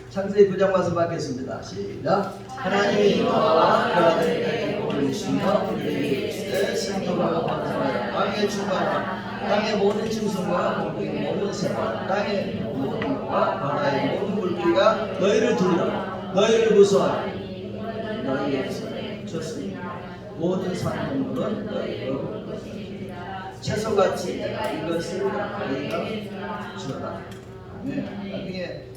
창세기 9장 말씀 받겠습니다. 시작. 하나님이 노아와 그 아들에게 복을 주시며 그들에게 이르시되 생육하고 번성하여 땅에 충만하라. 땅의 모든 짐승과 공중의 모든 생물, 땅의 모든 것과 바다의 모든 물고기가 너희를 두리라. 너희를 무서워하리. 너희에서 쳤으니까 모든 산동물은 너희로 볼 것이니라. 채소같이 내가 이것을 너희가 주어라. 나중에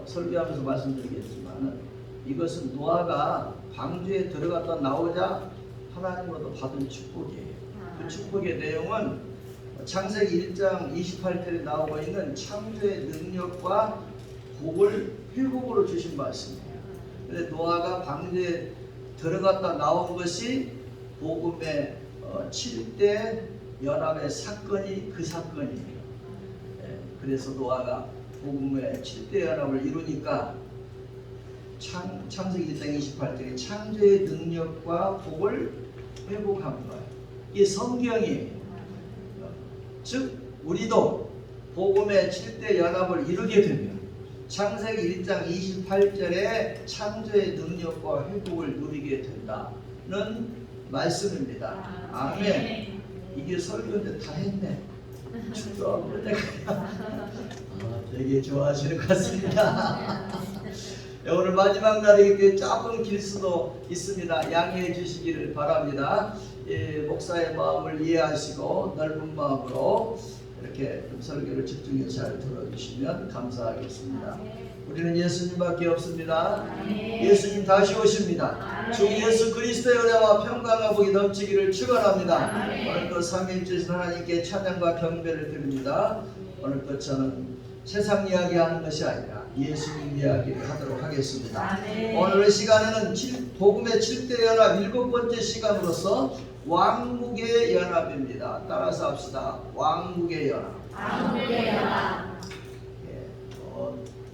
설교하면서 말씀드리겠지만 이것은 노아가 방주에 들어갔다 나오자 하나님으로부터 받은 축복이에요. 그 축복의 내용은 창세기 1장 28절에 나오고 있는 창조의 능력과 복을 회복으로 주신 말씀이에요. 근데 노아가 방주에 들어갔다 나온 것이 복음의 7대 연합의 사건이 그 사건이에요. 그래서 노아가 복음의 7대 연합을 이루니까 창세기 1장 28절에 창조의 능력과 복을 회복한 거예요. 이게 성경이에요. 즉 우리도 복음의 7대 연합을 이루게 되면 창세기 1장 28절에 창조의 능력과 회복을 누리게 된다는 말씀입니다. 아멘. 이게 설교인데 다 했네. 축도하고 내가 되게 좋아하시는 것 같습니다. 오늘 마지막 날이기 때문에 조금 길 수도 있습니다. 양해해 주시기를 바랍니다. 목사의 마음을 이해하시고 넓은 마음으로 이렇게 설교를 집중해서 잘 들어주시면 감사하겠습니다. 우리는 예수님밖에 없습니다. 예수님 다시 오십니다. 주 예수 그리스도의 은혜와 평강과 복이 넘치기를 축원합니다. 오늘도 삼위일체신 하나님께 찬양과 경배를 드립니다. 오늘도 저는 세상 이야기하는 것이 아니라 예수님 이야기를 하도록 하겠습니다. 오늘 시간에는 복음의 7대 연합 7번째 시간으로서 왕국의 연합입니다. 따라서 합시다. 왕국의 연합. 왕국의 연합.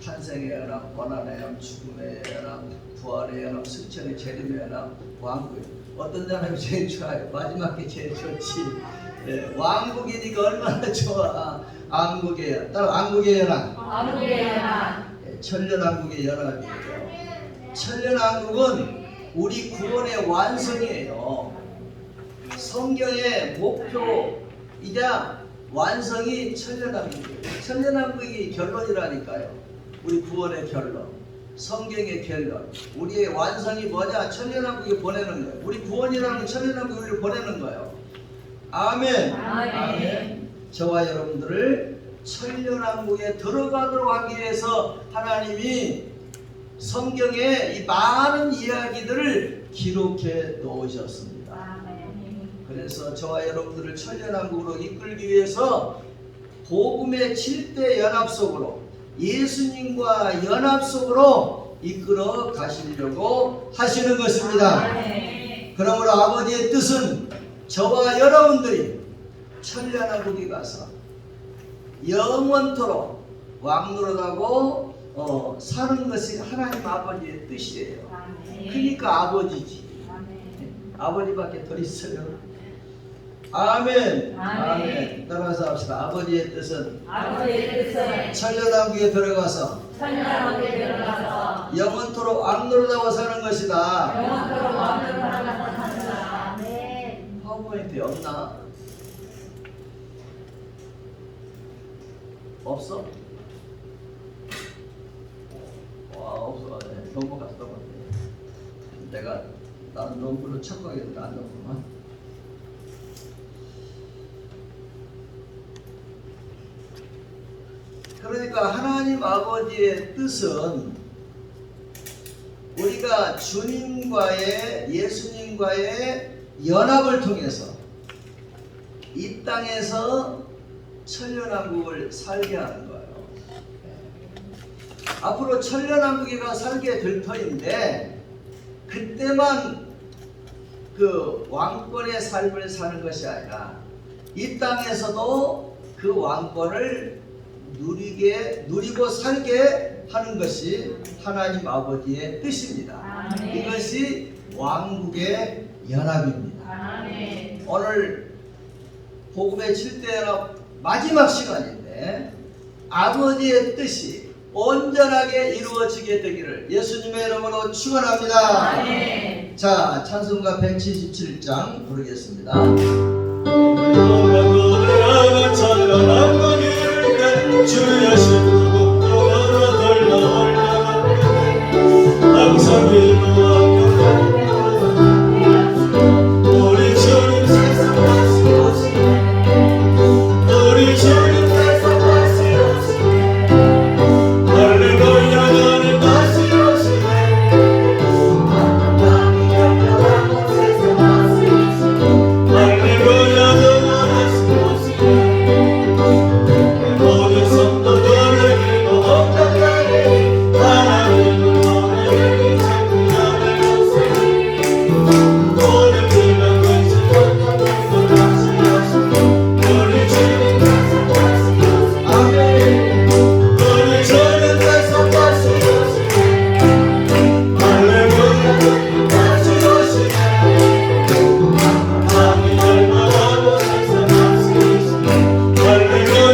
탄생의 연합, 고난의 연합, 죽음의 연합, 부활의 연합, 승천의 재림의 연합, 왕국. 어떤 연합이 제일 좋아요? 마지막 게 제일 좋지. 왕국이니까 얼마나 좋아. 왕국의 연합. 따라 왕국의 연합. 왕국의 연합. 천년왕국의 연합이에요. 천년왕국은 우리 구원의 완성이에요. 성경의 목표이자 완성이 천년왕국이에요. 천년왕국이 결론이라니까요. 우리 구원의 결론, 성경의 결론. 우리의 완성이 뭐냐? 천년왕국에 보내는 거예요. 우리 구원이라는 천년왕국에 우리를 보내는 거예요. 아멘. 아멘. 저와 여러분들을 천년왕국에 들어가도록 하기 위해서 하나님이 성경에 이 많은 이야기들을 기록해 놓으셨습니다. 그래서 저와 여러분들을 천년왕국으로 이끌기 위해서 복음의 7대 연합 속으로 예수님과 연합 속으로 이끌어 가시려고 하시는 것입니다. 그러므로 아버지의 뜻은 저와 여러분들이 천년왕국에 가서 영원토록 왕노릇하고 사는 것이 하나님 아버지의 뜻이에요. 그러니까 아버지지. 아버지밖에 더 있어요. 아멘. 아멘. 따라서 합시다. 아버지의 뜻은 천년왕국에 들어가서 영원토록 왕노릇하고 사는 것이다. 파워포인트 없나? 없어? 와, 없어. 네, 넘어갔어. 내가 난 너무로 착각했는데 안 넘어구만. 그러니까 하나님 아버지의 뜻은 우리가 주님과의 예수님과의 연합을 통해서 이 땅에서 천년왕국을 살게 하는 거예요. 앞으로 천년왕국이가 살게 될 터인데 그때만 그 왕권의 삶을 사는 것이 아니라 이 땅에서도 그 왕권을 누리고 살게 하는 것이 하나님 아버지의 뜻입니다. 이것이 왕국의 연합입니다. 오늘 복음의 7대 연합 마지막 시간인데 아버지의 뜻이 온전하게 이루어지게 되기를 예수님의 이름으로 축원합니다. 아멘. 자, 찬송가 177장 부르겠습니다. 주여 신부곡도로 돌려 올려가 항상 위로하며 우리 주님 세상 우리 주님 세상 할렐루야 너는 다시 오시네 할렐루야 너는 다시 오시네 모든 성도들을 믿고 온전하게 하나님은 너를 찬양하는 모든 비난 근심 온전한 것 다시 하시고 우리 주님 아멘 우리 주님 다시 오시네 할렐루야 다시 오시네 아멘 열망하고 세상 다스리시네 할렐루야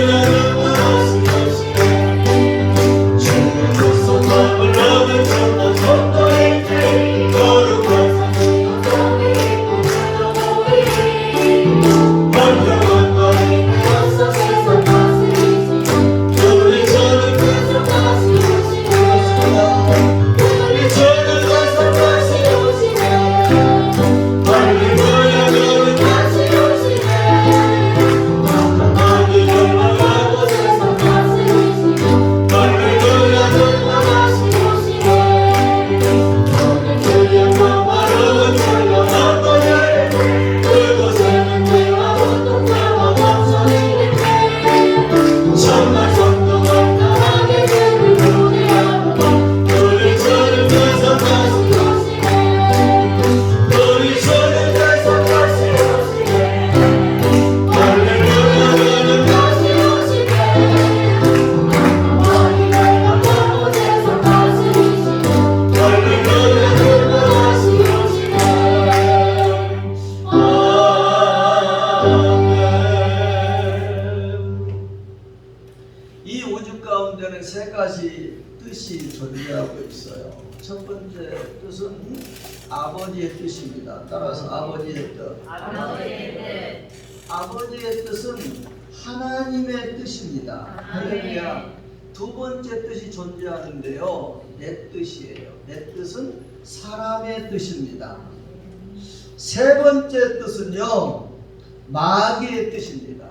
이 우주 가운데는 세 가지 뜻이 존재하고 있어요. 첫 번째 뜻은 아버지의 뜻입니다. 따라서 아버지의 뜻. 아버지의 뜻은 하나님의 뜻입니다. 할렐루야. 두 번째 뜻이 존재하는데요. 내 뜻이에요. 내 뜻은 사람의 뜻입니다. 세 번째 뜻은요. 마귀의 뜻입니다.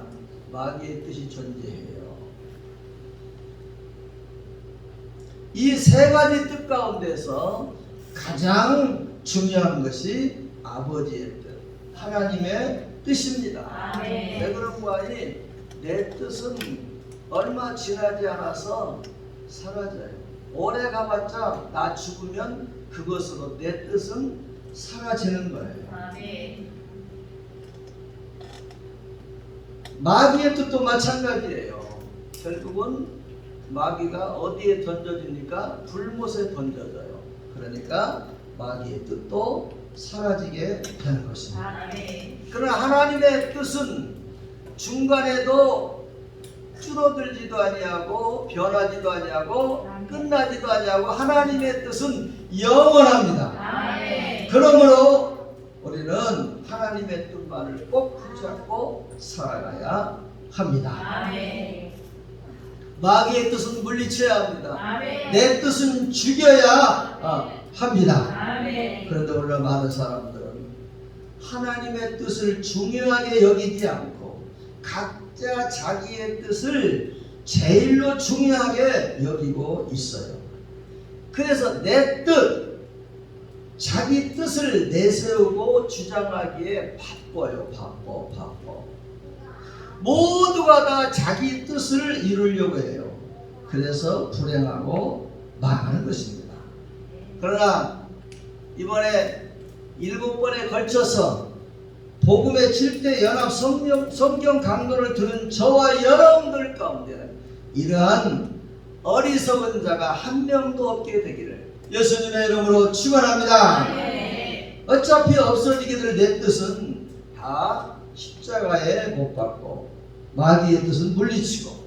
마귀의 뜻이 존재해요. 이 세 가지 뜻 가운데서 가장 중요한 것이 아버지의 뜻, 하나님의 뜻입니다. 아멘. 왜 그런 거 아니? 내 뜻은 얼마 지나지 않아서 사라져요. 오래 가봤자 나 죽으면 그것으로 내 뜻은 사라지는 거예요. 아멘. 마귀의 뜻도 마찬가지예요. 결국은 마귀가 어디에 던져집니까? 불못에 던져져요. 그러니까 마귀의 뜻도 사라지게 되는 것입니다. 아멘. 그러나 하나님의 뜻은 중간에도 줄어들지도 아니하고 변하지도 아니하고 끝나지도 아니하고 하나님의 뜻은 영원합니다. 아멘. 그러므로 우리는 하나님의 뜻만을 꼭 붙잡고 살아가야 합니다. 아멘. 마귀의 뜻은 물리쳐야 합니다. 아멘. 내 뜻은 죽여야 합니다. 아멘. 그런데 오늘 많은 사람들은 하나님의 뜻을 중요하게 여기지 않고 각자 자기의 뜻을 제일로 중요하게 여기고 있어요. 그래서 내 뜻, 자기 뜻을 내세우고 주장하기에 바빠요. 바빠. 모두가 다 자기 뜻을 이루려고 해요. 그래서 불행하고 망하는 것입니다. 그러나 이번에 7번에 걸쳐서 복음의 7대 연합 성경 강론을 들은 저와 여러분들 가운데는 이러한 어리석은 자가 한 명도 없게 되기를 예수님의 이름으로 축원합니다. 어차피 없어지게 될 내 뜻은 다 십자가에 못 박고 마귀의 뜻은 물리치고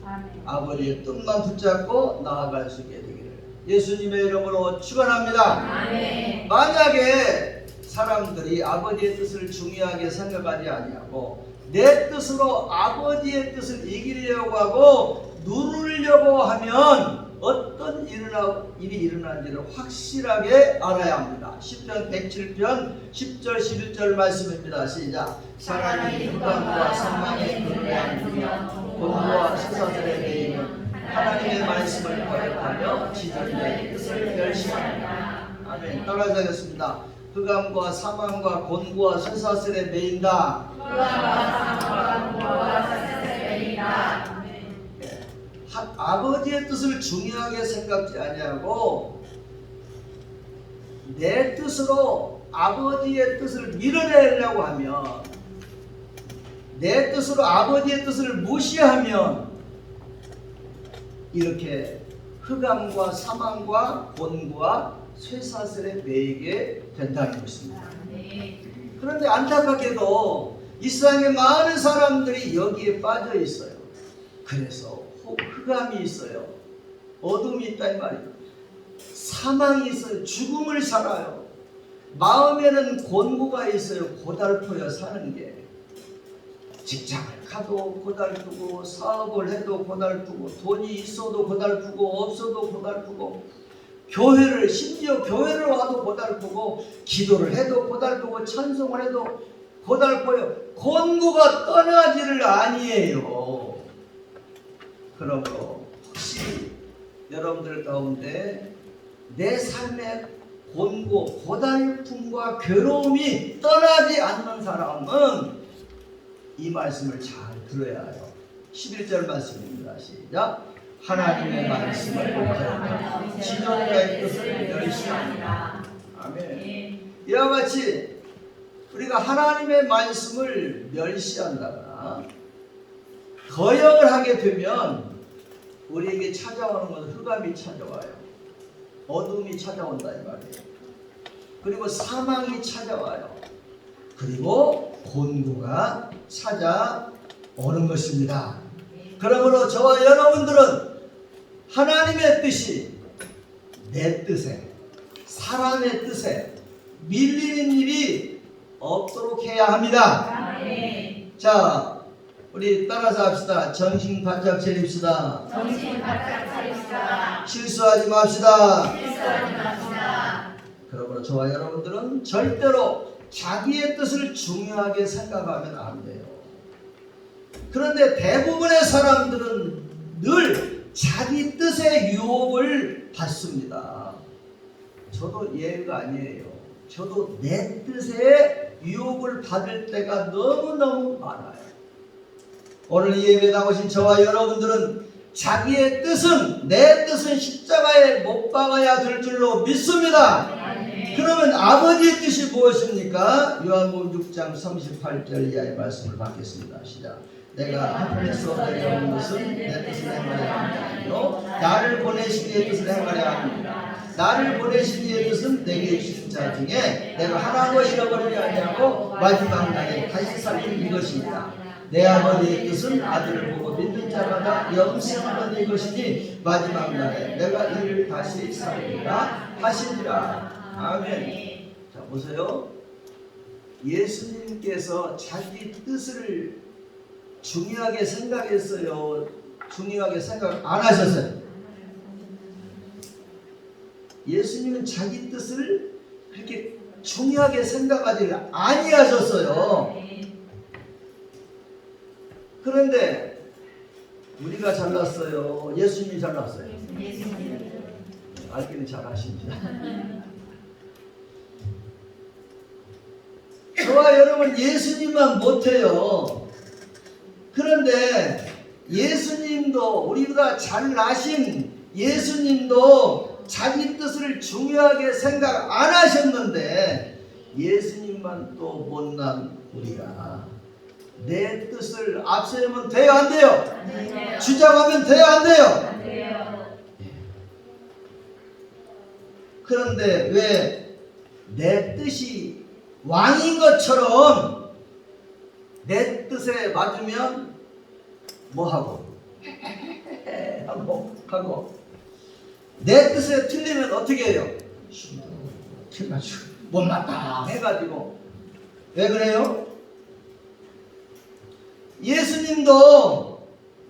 아버지의 뜻만 붙잡고 나아갈 수 있게 되기를 예수님의 이름으로 축원합니다. 아멘. 만약에 사람들이 아버지의 뜻을 중요하게 생각하지 아니하고 내 뜻으로 아버지의 뜻을 이기려고 하고 누르려고 하면 어떤 일이 일어나는지를 확실하게 알아야 합니다. 시편 107편 10절 11절 말씀입니다. 시작. 사람이 흑암과 사망의 그늘에 앉으며 곤고와 쇠사슬에 매이면 하나님의 말씀을 거역하며 지존자의 뜻을 멸시합니다. 아멘. 따라서 하겠습니다. 흑암과 사망과 곤고와 쇠사슬에 매인다. 아버지의 뜻을 중요하게 생각지 아니하고 내 뜻으로 아버지의 뜻을 밀어내려고 하면, 내 뜻으로 아버지의 뜻을 무시하면 이렇게 흑암과 사망과 곤고와 쇠사슬에 매이게 된다는 것입니다. 그런데 안타깝게도 이 세상에 많은 사람들이 여기에 빠져 있어요. 그래서 흑암이 있어요. 어둠이 있다 이 말이에요. 사망이 있어요. 죽음을 살아요. 마음에는 곤고가 있어요. 고달퍼요. 사는 게. 직장을 가도 고달프고, 사업을 해도 고달프고, 돈이 있어도 고달프고, 없어도 고달프고, 심지어 교회를 와도 고달프고, 기도를 해도 고달프고, 찬송을 해도 고달퍼요. 곤고가 떠나지를 아니에요. 그러므로 혹시 여러분들 가운데 내 삶의 곤고, 고달픔과 괴로움이 떠나지 않는 사람은 이 말씀을 잘 들어야 해요. 11절 말씀입니다. 시작. 하나님의 말씀을 거역하며 지존자의 뜻을 멸시합니다. 아멘. 이와 같이 우리가 하나님의 말씀을 멸시한다거나 거역을 하게 되면 우리에게 찾아오는 것은 흑암이 찾아와요. 어둠이 찾아온다 이 말이에요. 그리고 사망이 찾아와요. 그리고 곤고가 찾아오는 것입니다. 그러므로 저와 여러분들은 하나님의 뜻이 내 뜻에, 사람의 뜻에 밀리는 일이 없도록 해야 합니다. 자, 우리 따라서 합시다. 정신 바짝 차립시다. 정신 바짝 차립시다. 실수하지 맙시다. 실수하지 맙시다. 그러므로 저와 여러분들은 절대로 자기의 뜻을 중요하게 생각하면 안 돼요. 그런데 대부분의 사람들은 늘 자기 뜻의 유혹을 받습니다. 저도 예외가 아니에요. 저도 내 뜻의 유혹을 받을 때가 너무너무 많아요. 오늘 예배 나오신 저와 여러분들은 자기의 뜻은, 내 뜻은 십자가에 못 박아야 될 줄로 믿습니다. 그러면 아버지의 뜻이 무엇입니까? 요한복음 6장 38절 이하의 말씀을 받겠습니다. 시작. 내가 하늘에서 내려온 것은 내 뜻을 행하려 함이 아니요 나를 보내신 이의 뜻을 행하려 합니다. 나를 보내신 이의 뜻은 내게 주신 자 중에 내가 하나도 잃어버리지 아니하고 마지막 날에 다시 살릴 이것입니다. 내 아버지의 뜻은 아들을 보고 믿는 자마다 영생을 얻는 것이니 마지막 날에 내가 이를 다시 살리리라 하시니라. 아멘. 자, 보세요. 예수님께서 자기 뜻을 중요하게 생각했어요? 중요하게 생각 안 하셨어요? 예수님은 자기 뜻을 그렇게 중요하게 생각하지 아니하셨어요. 그런데 우리가 잘났어요? 예수님이 잘났어요? 알기는 잘하십니다. 저와 여러분 예수님만 못해요. 그런데 예수님도, 우리보다 잘나신 예수님도 자기 뜻을 중요하게 생각 안 하셨는데 예수님만 또 못난 우리가 내 뜻을 앞세우면 돼요 안 돼요? 주장하면 돼요 안 돼요? 그런데 왜 내 뜻이 왕인 것처럼 내 뜻에 맞으면 뭐하고 하고 내 뜻에 틀리면 어떻게 해요? 틀려가지고 못맞다 해가지고. 왜 그래요? 예수님도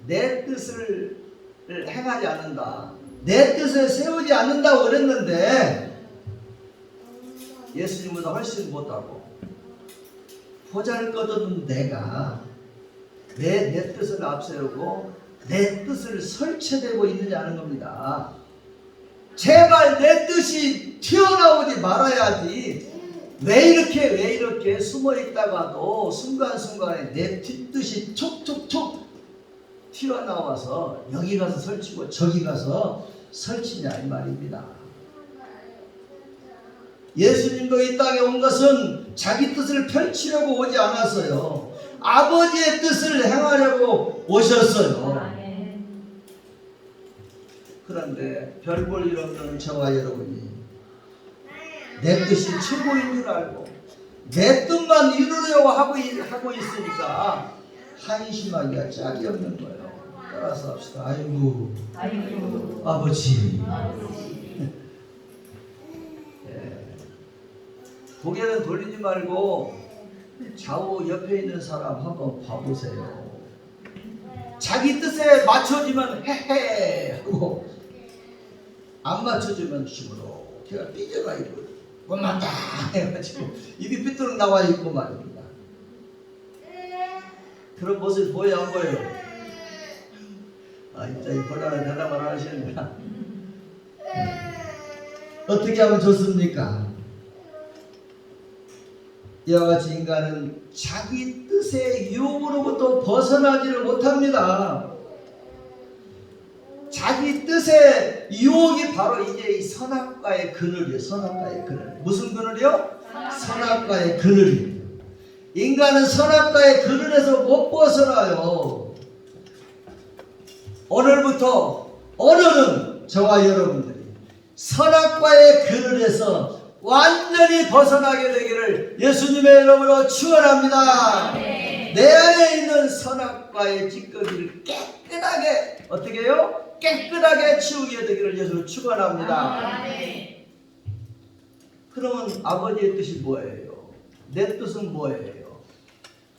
내 뜻을 행하지 않는다, 내 뜻을 세우지 않는다고 그랬는데 예수님보다 훨씬 못하고 보잘것없는 내가 왜 내 뜻을 앞세우고 내 뜻을 설치되고 있느냐는 겁니다. 제발 내 뜻이 튀어나오지 말아야지. 왜 이렇게 숨어 있다가도 순간순간에 내 뜻이 툭툭툭 튀어나와서 여기 가서 설치고 저기 가서 설치냐 이 말입니다. 예수님도 이 땅에 온 것은 자기 뜻을 펼치려고 오지 않았어요. 아버지의 뜻을 행하려고 오셨어요. 그런데 별 볼 일 없는 저와 여러분이 내 뜻이 최고인 줄 알고 내 뜻만 이루려고 하고 있으니까 한심하기가 짝이 없는 거예요. 따라서 합시다. 아이고 아버지. 고개는 돌리지 말고 좌우 옆에 있는 사람 한번 봐보세요. 자기 뜻에 맞춰지면 헤헤 하고 안 맞춰주면 힘으로 걔가 삐져가 있고 못맞다 해가지고 입이 삐뚤어 나와 있고 말입니다. 그런 모습 보여요 안 보여요? 아 진짜 이 곤란한 대답을 하시는구나. 어떻게 하면 좋습니까? 이와 같이 인간은 자기 뜻의 유혹으로부터 벗어나지를 못합니다. 자기 뜻의 유혹이 바로 이제 이 선악과의 그늘이에요. 선악과의 그늘. 무슨 그늘이요? 선악과의 그늘이에요. 인간은 선악과의 그늘에서 못 벗어나요. 오늘부터 오늘은 저와 여러분들이 선악과의 그늘에서 완전히 벗어나게 되기를 예수님의 이름으로 축원합니다. 내 안에 있는 선악과의 찌꺼기를 깨끗하게 어떻게 해요? 깨끗하게 치우게 되기를 예수로 축원합니다. 그러면 아버지의 뜻이 뭐예요? 내 뜻은 뭐예요?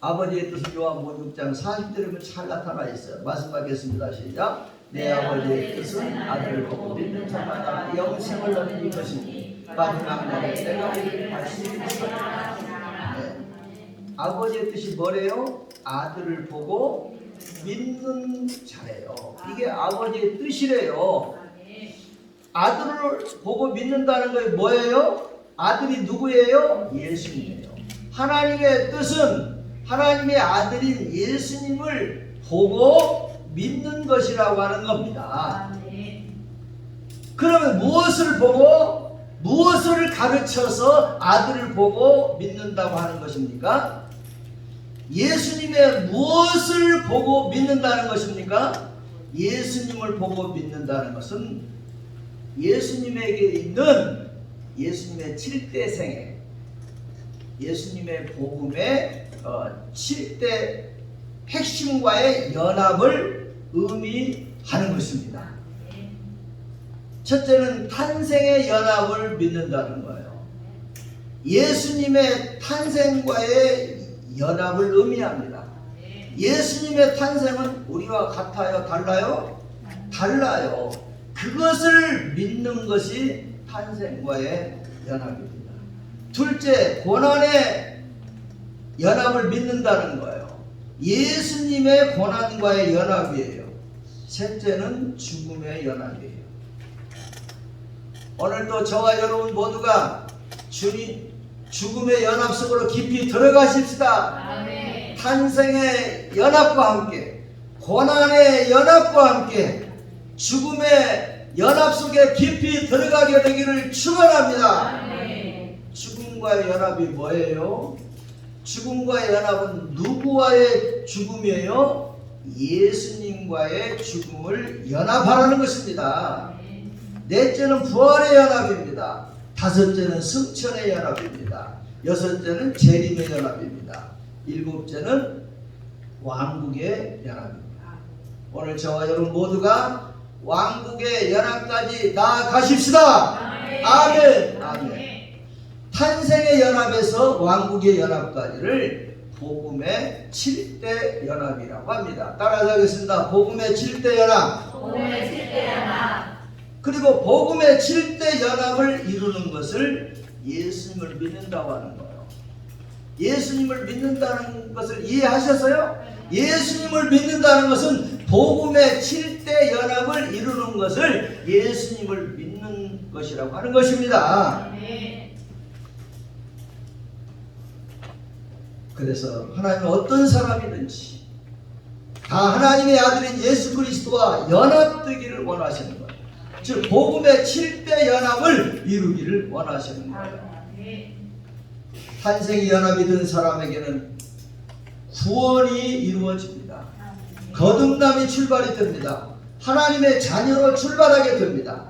아버지의 뜻은 요한복음 6장 40절에 잘 나타나 있어요. 말씀하겠습니다. 시작. 내 아버지의 뜻은 아들을 보고 믿는 자마다 영생을 얻는 것이니 마지막 날에 내가 이를 다시 살리리라. 아버지의 뜻이 뭐래요? 아들을 보고 믿는 자래요. 이게 아버지의 뜻이래요. 아들을 보고 믿는다는 게 뭐예요? 아들이 누구예요? 예수님이에요. 하나님의 뜻은 하나님의 아들인 예수님을 보고 믿는 것이라고 하는 겁니다. 그러면 무엇을 보고 무엇을 가르쳐서 아들을 보고 믿는다고 하는 것입니까? 예수님의 무엇을 보고 믿는다는 것입니까? 예수님을 보고 믿는다는 것은 예수님에게 있는 예수님의 7대 생애, 예수님의 복음의 7대 핵심과의 연합을 의미하는 것입니다. 첫째는 탄생의 연합을 믿는다는 거예요. 예수님의 탄생과의 연합을 의미합니다. 예수님의 탄생은 우리와 같아요? 달라요? 달라요. 그것을 믿는 것이 탄생과의 연합입니다. 둘째, 고난의 연합을 믿는다는 거예요. 예수님의 고난과의 연합이에요. 셋째는 죽음의 연합이에요. 오늘도 저와 여러분 모두가 주님 죽음의 연합 속으로 깊이 들어가십시다. 아멘. 탄생의 연합과 함께 고난의 연합과 함께 죽음의 연합 속에 깊이 들어가게 되기를 축원합니다. 아멘. 죽음과의 연합이 뭐예요? 죽음과의 연합은 누구와의 죽음이에요? 예수님과의 죽음을 연합하라는 것입니다. 넷째는 부활의 연합입니다. 다섯째는 승천의 연합입니다. 여섯째는 재림의 연합입니다. 일곱째는 왕국의 연합입니다. 오늘 저와 여러분 모두가 왕국의 연합까지 나아가십시다. 아멘. 아멘. 탄생의 연합에서 왕국의 연합까지를 복음의 7대 연합이라고 합니다. 따라서 하겠습니다. 복음의 7대 연합. 복음의 7대 연합. 그리고 복음의 7대 연합을 이루는 것을 예수님을 믿는다고 하는 거예요. 예수님을 믿는다는 것을 이해하셨어요? 예수님을 믿는다는 것은 복음의 7대 연합을 이루는 것을 예수님을 믿는 것이라고 하는 것입니다. 그래서 하나님은 어떤 사람이든지 다 하나님의 아들인 예수 그리스도와 연합되기를 원하시는 거예요. 즉 복음의 7대 연합을 이루기를 원하시는 거예요. 탄생의 연합이 된 사람에게는 구원이 이루어집니다. 거듭남이 출발이 됩니다. 하나님의 자녀로 출발하게 됩니다.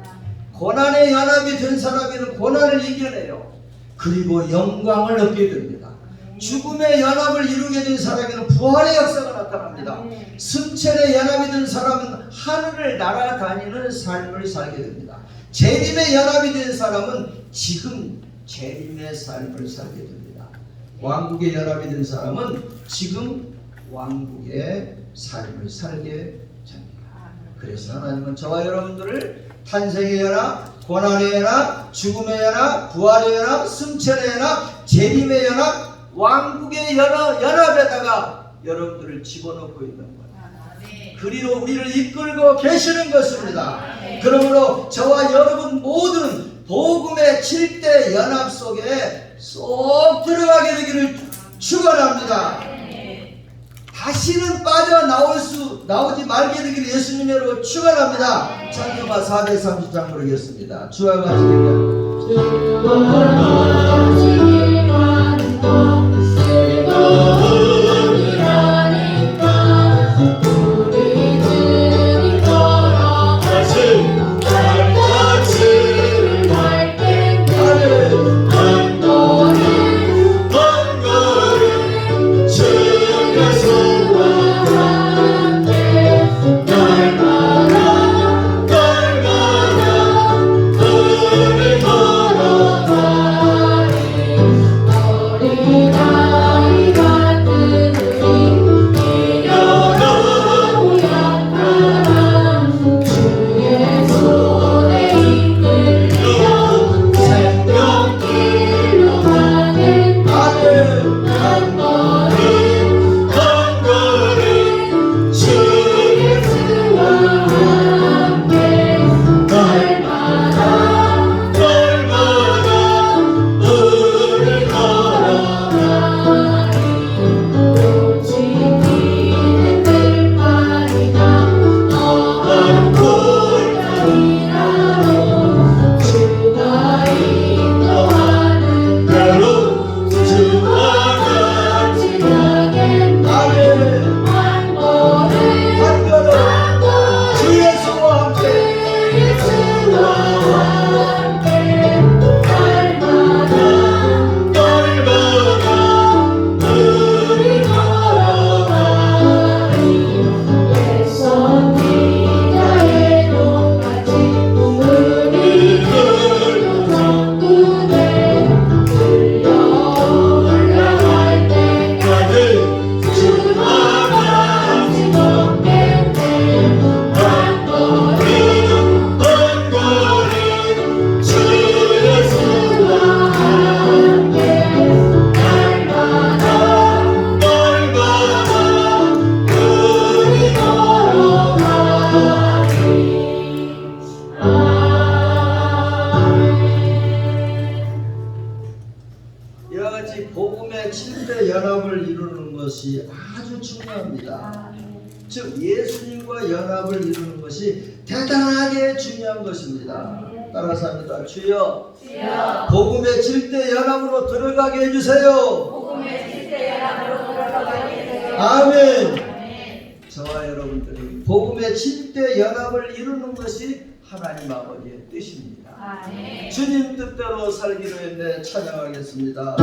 고난의 연합이 된 사람에게는 고난을 이겨내요. 그리고 영광을 얻게 됩니다. 죽음의 연합을 이루게 된 사람에게는 부활의 역사가 나타납니다. 승천의 연합이 된 사람은 하늘을 날아다니는 삶을 살게 됩니다. 재림의 연합이 된 사람은 지금 재림의 삶을 살게 됩니다. 왕국의 연합이 된 사람은 지금 왕국의 삶을 살게 됩니다. 그래서 하나님은 저와 여러분들을 탄생의 연합, 고난의 연합, 죽음의 연합, 부활의 연합, 승천의 연합, 재림의 연합, 왕국의 연합에다가 여러분들을 집어넣고 있는 거예요. 그리로 우리를 이끌고 계시는 것입니다. 그러므로 저와 여러분 모두는 복음의 7대 연합 속에 쏙 들어가게 되기를 축원합니다. 다시는 나오지 말게 되기를 예수님으로 축원합니다. 찬송가 430장 부르겠습니다. 주와 같이 복음의 7대 연합을 이루는 것이 아주 중요합니다. 즉 예수님과 연합을 이루는 것이 대단하게 중요한 것입니다. 따라서 합니다. 주여, 복음의 7대 연합으로 들어가게 해주세요. 복음의 7대 연합으로 들어가게 해주세요. 아멘. 저와 여러분들이 복음의 7대 연합을 이루는 것이 하나님 아버지의 뜻입니다. 아멘. 주님 뜻대로 살기로 했네. 찬양하겠습니다.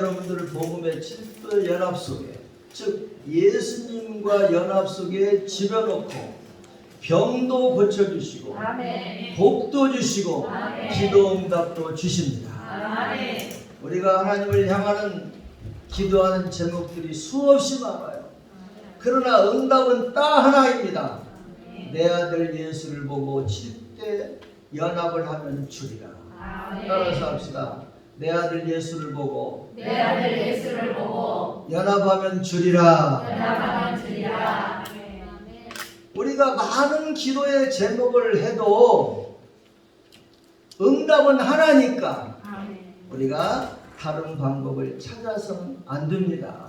여러분들을 복음의 질서 연합 속에, 즉 예수님과 연합 속에 집어넣고 병도 고쳐주시고 아멘. 복도 주시고 아멘. 기도 응답도 주십니다. 아멘. 우리가 하나님을 향하는 기도하는 제목들이 수없이 많아요. 그러나 응답은 딱 하나입니다. 내 아들 예수를 보고 7대 연합을 하면 주리라. 아멘. 따라서 합시다. 내 아들 예수를 보고 내 아들 예수를 보고 연합하면 주리라. 연합하면 주리라. 우리가 많은 기도의 제목을 해도 응답은 하나니까 우리가 다른 방법을 찾아서는 안 됩니다.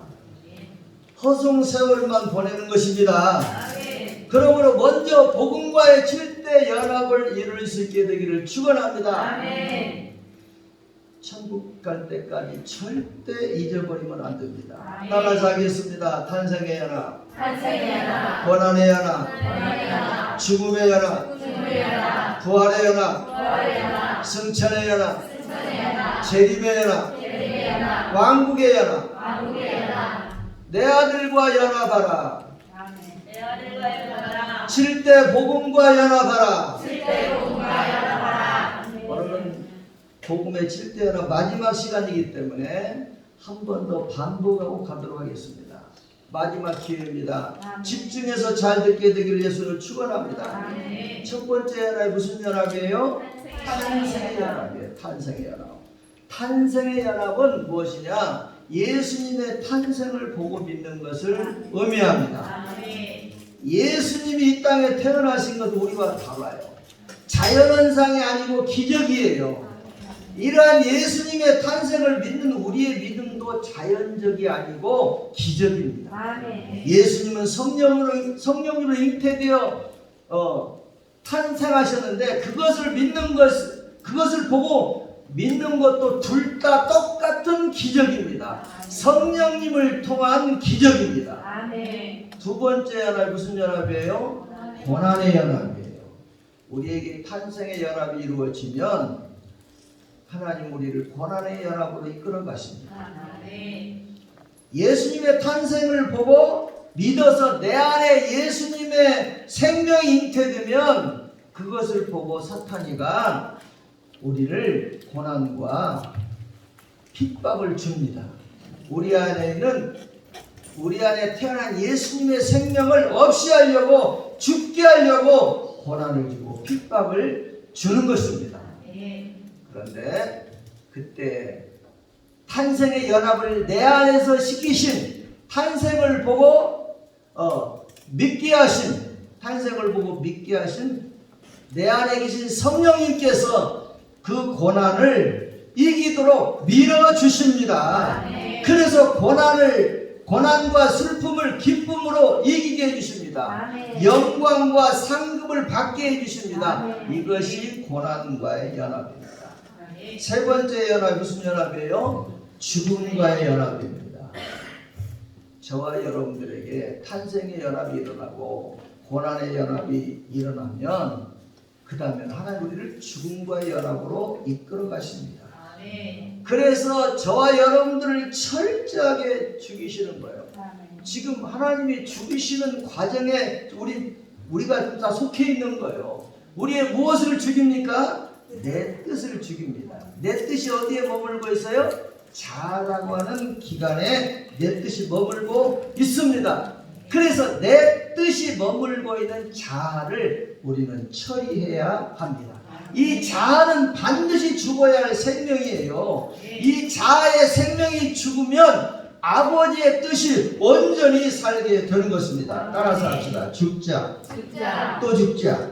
허송세월만 보내는 것입니다. 그러므로 먼저 복음과의 7대 연합을 이룰 수 있게 되기를 축원합니다. 아멘. 천국 갈 때까지 절대 잊어버리면 안 됩니다. 아멘. 따라서 하겠습니다. 탄생의 연합, 탄생의 연합, 고난의 연합, 고난의 연합, 죽음의 연합, 죽음의 연합, 부활의 연합, 부활의 연합, 승천의 연합, 승천의 연합, 재림의 연합, 재림의 연합, 왕국의 연합, 왕국의 연합. 내 아들과 연합하라. 내 아들과 연합하라. 7대 복음과 연합하라. 7대 복음과 연합하라. 오늘은 복음의 7대 연합 마지막 시간이기 때문에 한 번 더 반복하고 가도록 하겠습니다. 마지막 기회입니다. 집중해서 잘 듣게 되기를 예수를 축원합니다. 첫 번째 연합이 무슨 연합이에요? 탄생의 연합이에요. 탄생의 연합. 탄생의 연합은 무엇이냐? 예수님의 탄생을 보고 믿는 것을 의미합니다. 예수님이 이 땅에 태어나신 것은 우리와 달라요. 자연현상이 아니고 기적이에요. 이러한 예수님의 탄생을 믿는 우리의 믿음도 자연적이 아니고 기적입니다. 예수님은 성령으로 잉태되어 탄생하셨는데 그것을 보고 믿는 것도 둘 다 똑같은 기적입니다. 성령님을 통한 기적입니다. 두 번째 연합이 무슨 연합이에요? 고난의 연합이에요. 우리에게 탄생의 연합이 이루어지면 하나님 우리를 고난의 연합으로 이끌어 가십니다. 예수님의 탄생을 보고 믿어서 내 안에 예수님의 생명이 잉태되면 그것을 보고 사탄이가 우리를 고난과 핍박을 줍니다. 우리 안에 태어난 예수님의 생명을 없이 하려고, 죽게 하려고 고난을 주고 핍박을 주는 것입니다. 그런데 그때 탄생의 연합을 내 안에서 시키신, 탄생을 보고 믿게 하신 내 안에 계신 성령님께서 그 고난을 이기도록 밀어주십니다. 그래서 고난과 슬픔을 기쁨으로 이기게 해주십니다. 영광과 상급을 받게 해주십니다. 이것이 고난과의 연합입니다. 세 번째 연합이 무슨 연합이에요? 죽음과의 연합입니다. 저와 여러분들에게 탄생의 연합이 일어나고 고난의 연합이 일어나면 그 다음에 하나님 우리를 죽음과의 연합으로 이끌어 가십니다. 그래서 저와 여러분들을 철저하게 죽이시는 거예요. 지금 하나님이 죽이시는 과정에 우리가 다 속해 있는 거예요. 우리의 무엇을 죽입니까? 내 뜻을 죽입니다. 내 뜻이 어디에 머물고 있어요? 자라고 하는 기간에 내 뜻이 머물고 있습니다. 그래서 내 뜻이 머물고 있는 자아를 우리는 처리해야 합니다. 이 자아는 반드시 죽어야 할 생명이에요. 이 자아의 생명이 죽으면 아버지의 뜻이 온전히 살게 되는 것입니다. 따라서 합시다. 죽자, 또 죽자,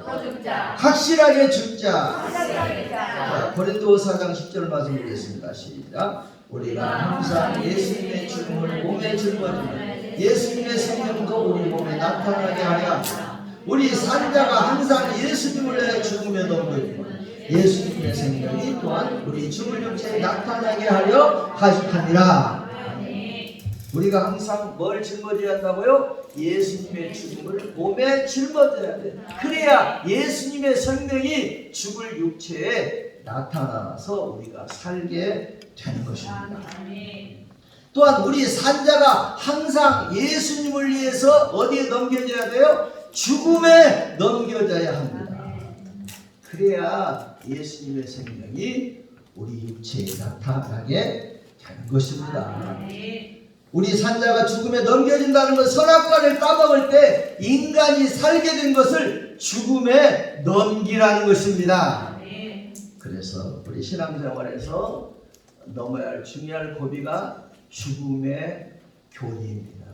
확실하게 죽자. 고린도서 4장 10절 말씀 보겠습니다. 시작. 우리가 항상 예수님의 죽음을 몸에 짊어지면 예수님의 생명도 우리 몸에 나타나게 하려 합니다. 우리 산자가 항상 예수님을 위해 죽음에 넘겨지고 예수님의 생명이 또한 우리 죽을 육체에 나타나게 하려 하시니라. 우리가 항상 뭘 짊어져야 한다고요? 예수님의 죽음을 몸에 짊어져야 돼. 그래야 예수님의 생명이 죽을 육체에 나타나서 우리가 살게 되는 것입니다. 또한 우리 산자가 항상 예수님을 위해서 어디에 넘겨져야 돼요? 죽음에 넘겨져야 합니다. 그래야 예수님의 생명이 우리 육체에 나타나게 되는 것입니다. 우리 산자가 죽음에 넘겨진다는 것, 선악과를 따먹을 때 인간이 살게 된 것을 죽음에 넘기라는 것입니다. 그래서 우리 신앙생활에서 넘어야 할 중요한 고비가 죽음의 교리입니다.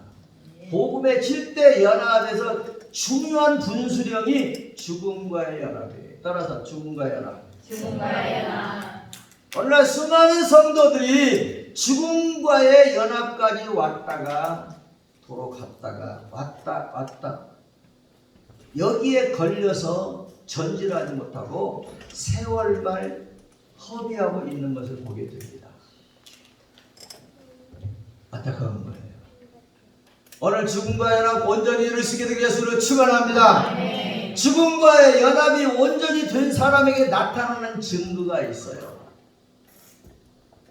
복음의 7대 연합에서 중요한 분수령이 죽음과의 연합이에요. 따라서 죽음과의 연합. 죽음과의 연합. 오늘날 수많은 성도들이 죽음과의 연합까지 왔다가 도로 갔다가 왔다 여기에 걸려서 전진하지 못하고 세월말 허비하고 있는 것을 보게 됩니다. 안타까운 거예요. 오늘 죽음과의 연합 온전히 이룰 수 있게 되기 위해서 축원합니다. 죽음과의 연합이 온전히 된 사람에게 나타나는 증거가 있어요.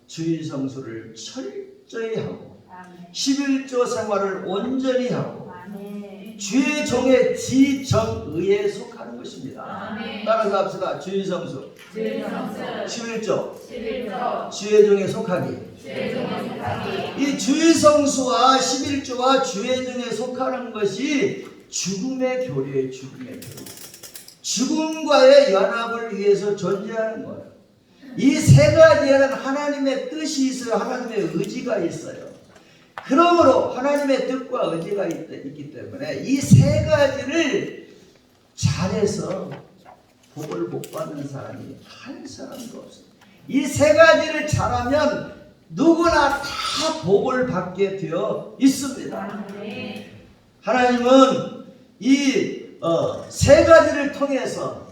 주일 성수를 철저히 하고 11조 생활을 온전히 하고 주의 종의 지정의에 속하는 것입니다. 따라서 합시다. 주일 성수 11조 주의 종에 속하기. 이 주일 성수와 11조와 주의 종에 속하는 것이 죽음의 교리예요. 죽음의 교리. 죽음과의 연합을 위해서 존재하는 거예요. 이 세 가지에는 하나님의 뜻이 있어요. 하나님의 의지가 있어요. 그러므로 하나님의 뜻과 의지가 있기 때문에 이 세 가지를 잘해서 복을 못 받는 사람이 한 사람도 없어요. 이 세 가지를 잘하면 누구나 다 복을 받게 되어 있습니다. 하나님은 이 세 가지를 통해서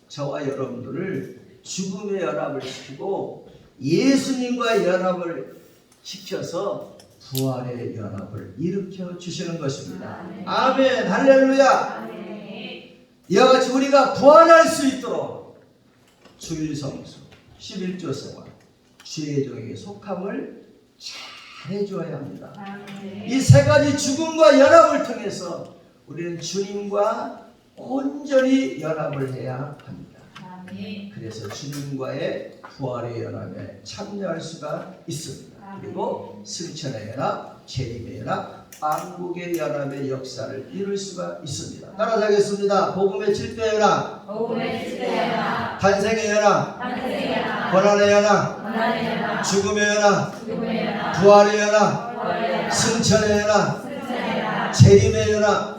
저와 여러분들을 죽음의 연합을 시키고 예수님과의 연합을 시켜서 부활의 연합을 일으켜 주시는 것입니다. 아멘. 할렐루야. 이와 같이 우리가 부활할 수 있도록 주일 성수 11조 생활 주의 종에게 속함을 잘 해줘야 합니다. 이 세 가지 죽음과 연합을 통해서 우리는 주님과 온전히 연합을 해야 합니다. 그래서 주님과의 부활의 연합에 참여할 수가 있습니다. 그리고 승천의 연합, 재림의 연합, 왕국의 연합의 역사를 이룰 수가 있습니다. 따라서 하겠습니다. 복음의 7대 연합, 탄생의 연합, 고난의 연합, 죽음의 연합, 부활의 연합, 승천의 연합, 재림의 연합,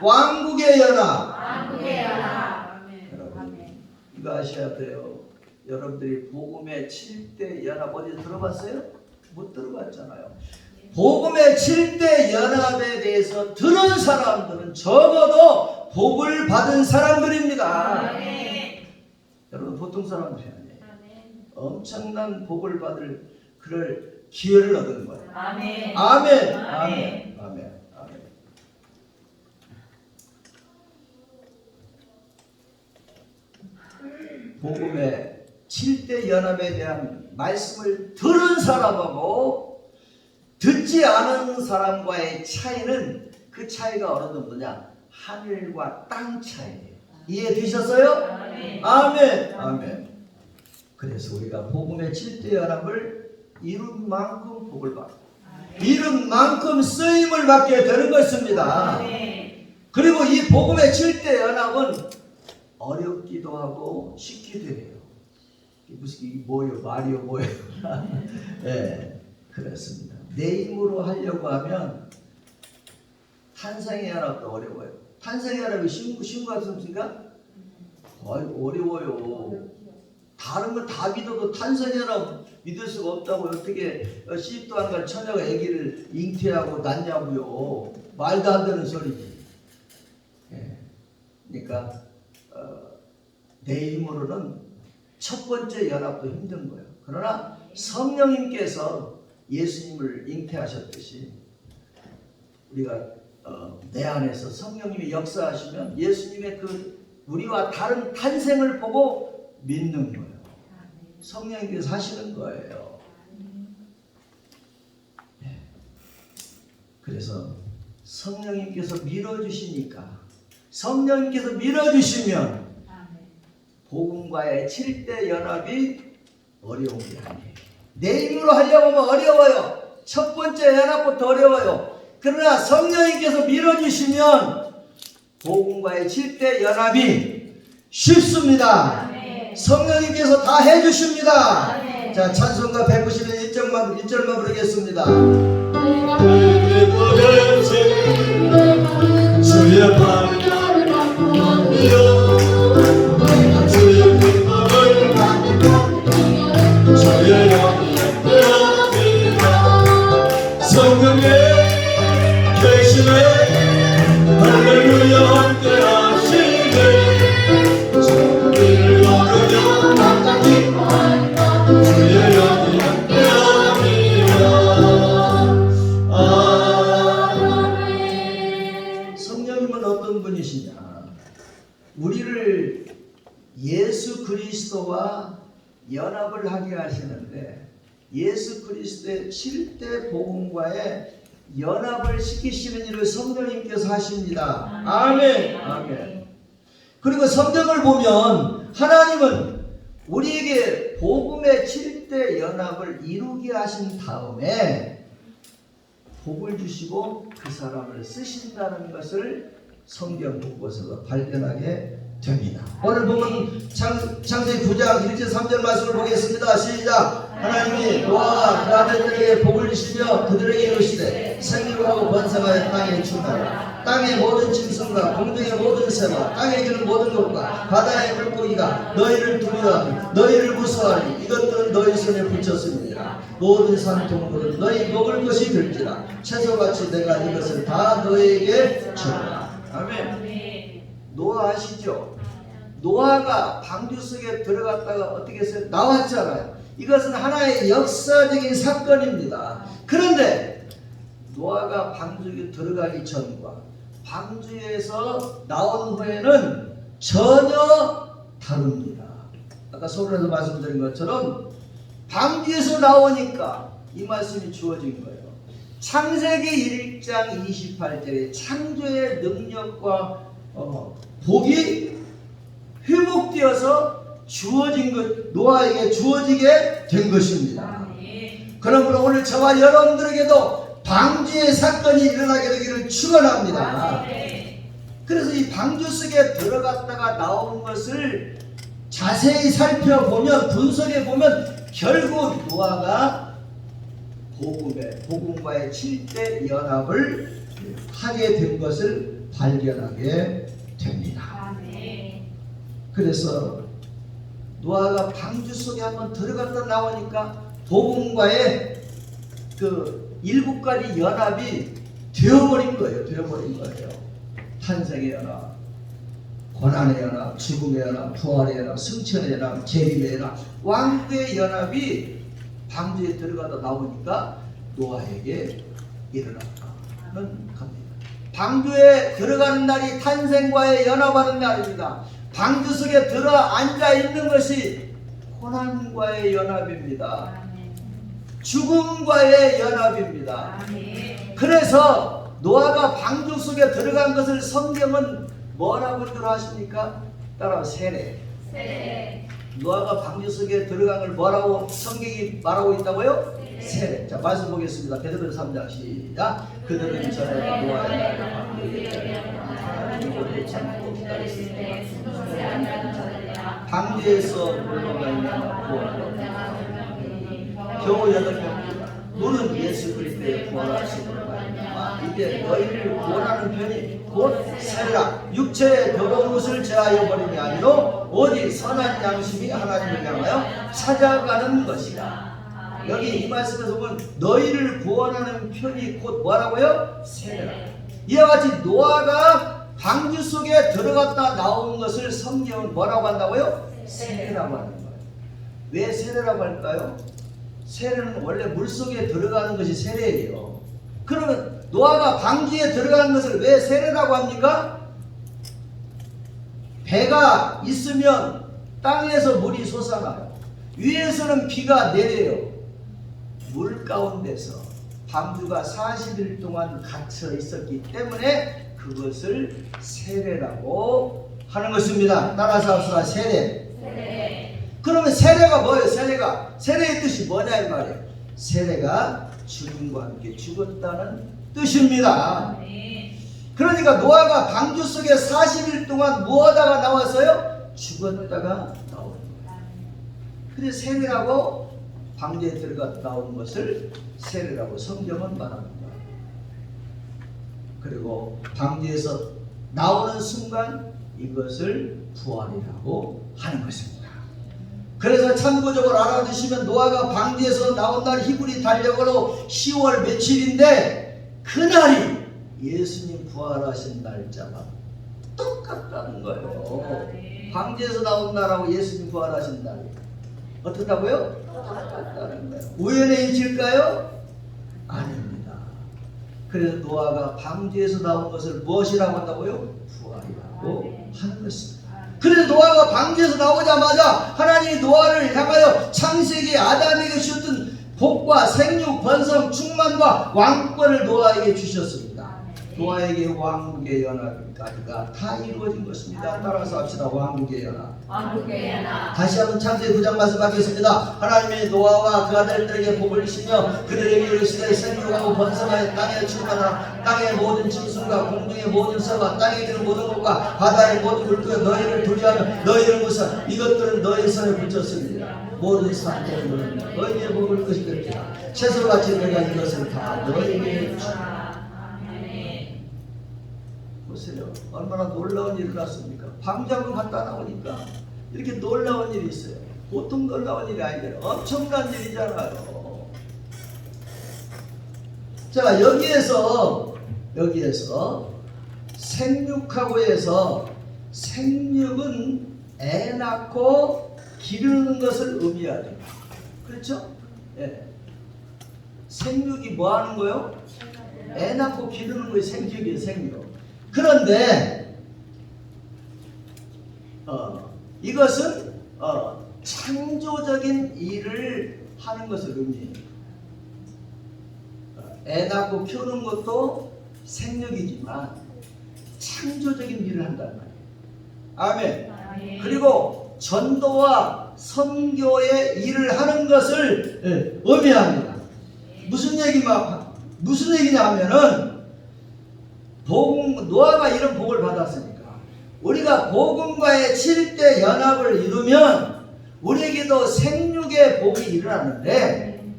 왕국의 연합. 이거 아셔야 돼요. 여러분들이 복음의 7대 연합 어디 들어봤어요? 못 들어봤잖아요. 복음의 7대 연합에 대해서 들은 사람들은 적어도 복을 받은 사람들입니다. 여러분 보통 사람들이 아니에요. 엄청난 복을 받을 그럴 기회를 얻은 거예요. 아멘. 아멘. 아멘. 아멘. 복음의 7대 연합에 대한 말씀을 들은 사람하고 듣지 않은 사람과의 차이는 그 차이가 어느 정도냐? 하늘과 땅 차이예요. 이해되셨어요? 아멘. 아멘. 그래서 우리가 복음의 7대 연합을 이룬 만큼 복을 받고 이룬 만큼 쓰임을 받게 되는 것입니다. 그리고 이 복음의 7대 연합은 어렵기도 하고 쉽기도 해요. 무슨 이게 뭐예요? 말이요 뭐예요? 네, 그렇습니다. 내 힘으로 하려고 하면 탄생의 연합도 어려워요. 탄생의 연합이 쉬운 것 같습니까? 어려워요. 다른 건 다 믿어도 탄생의 연합 믿을 수가 없다고 어떻게 시집도 안 갈 처녀가 아기를 잉태하고 낳냐고요. 말도 안 되는 소리지. 네. 그러니까 내 힘으로는 첫 번째 연합도 힘든 거예요. 그러나 성령님께서 예수님을 잉태하셨듯이 우리가 내 안에서 성령님이 역사하시면 예수님의 그 우리와 다른 탄생을 보고 믿는 거예요. 성령님께서 하시는 거예요. 그래서 성령님께서 밀어주시니까, 성령님께서 밀어주시면 복음과의 7대 연합이 어려운 게 아니에요. 내 힘으로 하려고 하면 어려워요. 첫 번째 연합부터 어려워요. 그러나 성령님께서 밀어주시면 복음과의 7대 연합이 쉽습니다. 성령님께서 다 해주십니다. 자, 찬송가 191 1절만 부르겠습니다. 주의 팔을 감싸며 주의 기쁨을 받으며 주의 영광을 드립니다. 성령의 계시네 할렐루야 함께하시네 주를 걸으며 마땅히 주의 영이 함께합니다. 성령님은 어떤 분이시냐? 우리를 예수 그리스도와 연합을 하게 하시는데 예수 그리스도의 7대 복음과의 연합을 시키시는 일을 성령님께서 하십니다. 아멘. 아멘. 그리고 성경을 보면 하나님은 우리에게 복음의 7대 연합을 이루게 하신 다음에 복을 주시고 그 사람을 쓰신다는 것을 성경 곳곳에서 발견하게 됩니다. 오늘 보면 창세기 9장 1절 3절 말씀을 보겠습니다. 시작. 하나님이 노아와 그 아들들에게 복을 주시며 그들에게 이르시되 생육하고 번성하여 땅에 충만하라. 땅의 모든 짐승과 공중의 모든 새와 땅에 기는 모든 것과 바다의 물고기가 너희를 두려워하니 너희를 무서워하니 이것들은 너희 손에 붙였습니다. 모든 산동물은 너희 먹을 것이 될지라 채소같이 내가 이것을 다 너희에게 주리라. 아멘. 노아 아시죠? 노아가 방주 속에 들어갔다가 어떻게 했어요? 나왔잖아요. 이것은 하나의 역사적인 사건입니다. 그런데 노아가 방주에 들어가기 전과 방주에서 나온 후에는 전혀 다릅니다. 아까 서론에서 말씀드린 것처럼 방주에서 나오니까 이 말씀이 주어진 거예요. 창세기 1장 28절에 창조의 능력과 복이 회복되어서 주어진 것, 노아에게 주어지게 된 것입니다. 그러므로 오늘 저와 여러분들에게도 방주의 사건이 일어나게 되기를 축원합니다. 그래서 이 방주 속에 들어갔다가 나온 것을 자세히 살펴보면, 분석해 보면 결국 노아가 복음과의 7대 연합을 하게 된 것을 발견하게 됩니다. 그래서 노아가 방주 속에 한번 들어갔다 나오니까 복음과의 그 7가지 연합이 되어버린 거예요. 탄생의 연합, 고난의 연합, 죽음의 연합, 부활의 연합, 승천의 연합, 재림의 연합, 왕국의 연합이 방주에 들어가다 나오니까 노아에게 일어났다는 겁니다. 방주에 들어가는 날이 탄생과의 연합하는 날입니다. 방주 속에 들어 앉아 있는 것이 고난과의 연합입니다. 죽음과의 연합입니다. 그래서 노아가 방주 속에 들어간 것을 성경은 뭐라고 하십니까? 따라 세례. 노아가 방주 속에 들어간 걸 뭐라고 성경이 말하고 있다고요? 세례. 자, 말씀 보겠습니다. 베드로전서 3장 시작. 그들은 전에 노아의 방주에서 물러가면 겨우 8명입니다. 너는 예수 그리스도의 부활하심으로 말미암아 이제 너희를 구원하는 편이 곧 세례라. 육체의 더러운 것을 제하여 버림이 아니로 오직 선한 양심이 하나님을 향하여 찾아가는 것이다. 여기 이 말씀에서 보면 너희를 구원하는 편이 곧 뭐라고요? 세례라. 이와 같이 노아가 방주 속에 들어갔다 나온 것을 성경은 뭐라고 한다고요? 세례라고 하는 거예요. 왜 세례라고 할까요? 세례는 원래 물속에 들어가는 것이 세례예요. 그러면 노아가 방주에 들어가는 것을 왜 세례라고 합니까? 배가 있으면 땅에서 물이 솟아나요. 위에서는 비가 내려요. 물 가운데서 방주가 40일 동안 갇혀 있었기 때문에 그것을 세례라고 하는 것입니다. 따라서 합시다. 세례. 세례. 그러면 세례가 뭐예요? 세례의 뜻이 뭐냐 이 말이에요. 세례가 주님과 함께 죽었다는 뜻입니다. 아멘. 그러니까 노아가 방주 속에 40일 동안 무엇하다가 나왔어요? 죽었다가 나온 거예요. 그래서 세례라고 방주에 들어가 나온 것을 세례라고 성경은 말합니다. 그리고 방주에서 나오는 순간 이것을 부활이라고 하는 것입니다. 그래서 참고적으로 알아두시면 노아가 방주에서 나온 날 히브리 달력으로 10월 며칠인데 그날이 예수님 부활하신 날짜가 똑같다는 거예요. 방주에서 나온 날하고 예수님 부활하신 날이 어떻다고요? 똑같다는 거예요. 우연의 일치일까요? 아닙니다. 그래서 노아가 방주에서 나온 것을 무엇이라고 한다고요? 부활이라고 하는 것입니다. 그래서 노아가 방주에서 나오자마자 하나님이 노아를 향하여 창세기 아담에게 주셨던 복과 생육, 번성, 충만과 왕권을 노아에게 주셨습니다. 노아에게 왕국의 연합까지가 다 이루어진 것입니다. 따라서 합시다. 왕국의 연합. 왕국의 연합. 다시 한번 창세기 9장 말씀하겠습니다. 하나님이 노아와 그 아들들에게 복을 주시며 그들에게 이르시되 생육하고 번성하여 땅에 충만하라. 땅의 모든 짐승과 공중의 모든 새와 땅에 있는 모든 것과 바다의 모든 물고기 너희를 두려워하며 너희를 무사 이것들은 너희 손에 붙였으니 모든 산들은 너희의 복을 것이겠지라. 채소같이 내가 이것을 다 너희에게 주라. 보세요. 얼마나 놀라운 일이 났습니까? 방장을 갖다 나오니까 이렇게 놀라운 일이 있어요. 보통 놀라운 일이 아니에요. 엄청난 일이잖아요. 자, 여기에서 생육하고 해서 생육은 애 낳고 기르는 것을 의미하죠. 그렇죠? 예. 생육이 뭐 하는 거요? 애 낳고 기르는 거예요. 생육이에요. 생육. 그런데 이것은 창조적인 일을 하는 것을 의미해요. 애 낳고 키우는 것도 생육이지만 창조적인 일을 한단 말이에요. 아멘. 그리고 전도와 선교의 일을 하는 것을 의미합니다. 무슨 얘기냐 하면은 노아가 이런 복을 받았으니까 우리가 복음과의 7대 연합을 이루면 우리에게도 생육의 복이 일어나는데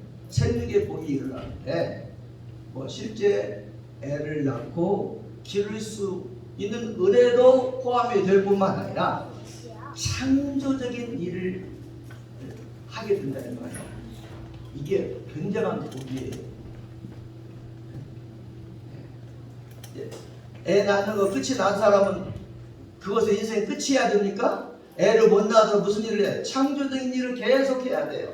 뭐 실제 애를 낳고 기를 수 있는 은혜도 포함이 될 뿐만 아니라 창조적인 일을 하게 된다는 거예요. 이게 굉장한 복이에요. 애 낳는 거 끝이 난 사람은 그것의 인생 끝이어야 됩니까? 애를 못 낳아서 무슨 일을 해요? 창조적인 일을 계속 해야 돼요.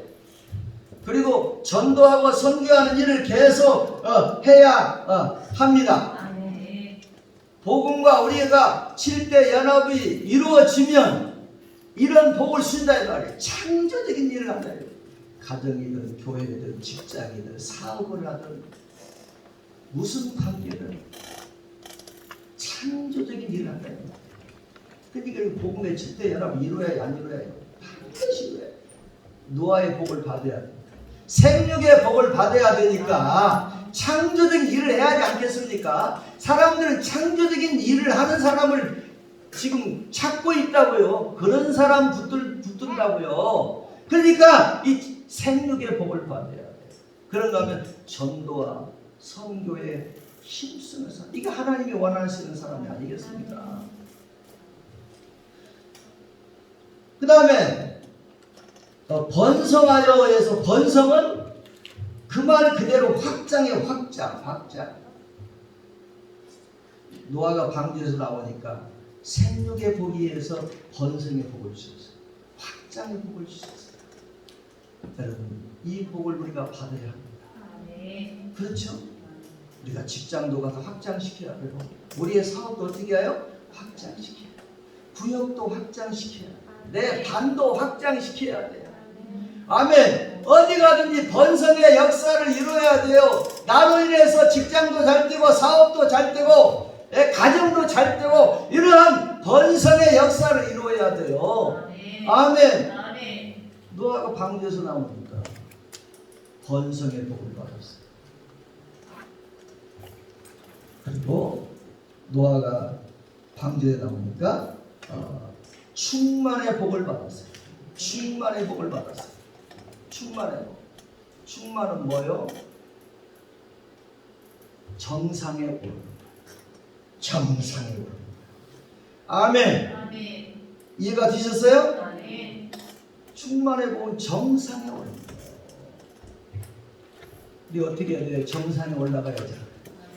그리고 전도하고 선교하는 일을 계속 해야 합니다. 복음과 우리가 7대 연합이 이루어지면 이런 복을 준다 이 말이에요. 창조적인 일을 한다. 가정이든 교회든 직장이든 사업을 하든 무슨 관계든 창조적인 일을 한다. 그러니까 복음의 7대 연합을 이루어야 안 이루어야 반드시 이루어야 노아의 복을 받아야 돼. 생육의 복을 받아야 되니까 창조적인 일을 해야 하지 않겠습니까? 사람들은 창조적인 일을 하는 사람을 지금 찾고 있다고요. 그런 사람 붙든다고요. 그러니까 이 생육의 복을 받아야 돼. 그런가 하면 전도와 선교에 힘쓰는 사람, 이게 하나님이 원하시는 사람이 아니겠습니까? 그 다음에 번성하여 해서 번성은 그 말 그대로 확장의 확장. 노아가 방주에서 나오니까 생육의 복에 의해서 번성의 복을 주셨어요. 확장의 복을 주셨어요. 여러분, 이 복을 우리가 받아야 합니다. 그렇죠? 우리가 직장도 가서 확장시켜야 되고 우리의 사업도 어떻게 해요? 확장시켜야 돼요. 구역도 확장시켜야 돼요. 내 반도 확장시켜야 돼요. 아멘. 어디 가든지 번성의 역사를 이루어야 돼요. 나로 인해서 직장도 잘 되고 사업도 잘 되고 가정도 잘 되고 이러한 번성의 역사를 이루어야 돼요. 아멘. 아멘. 노아가 방주에서 나오니까 번성의 복을 받았어요. 그리고 노아가 방주에 나오니까 충만의 복을 받았어요. 충만의 복을 받았어요. 충만의 복. 충만은 뭐요? 정상에 오르는 것. 정상에 오르는 것. 아멘. 아멘. 이해가 되셨어요? 아멘. 충만의 복은 정상에 오르는 것. 우리 어떻게 해야 돼요? 정상에 올라가야죠.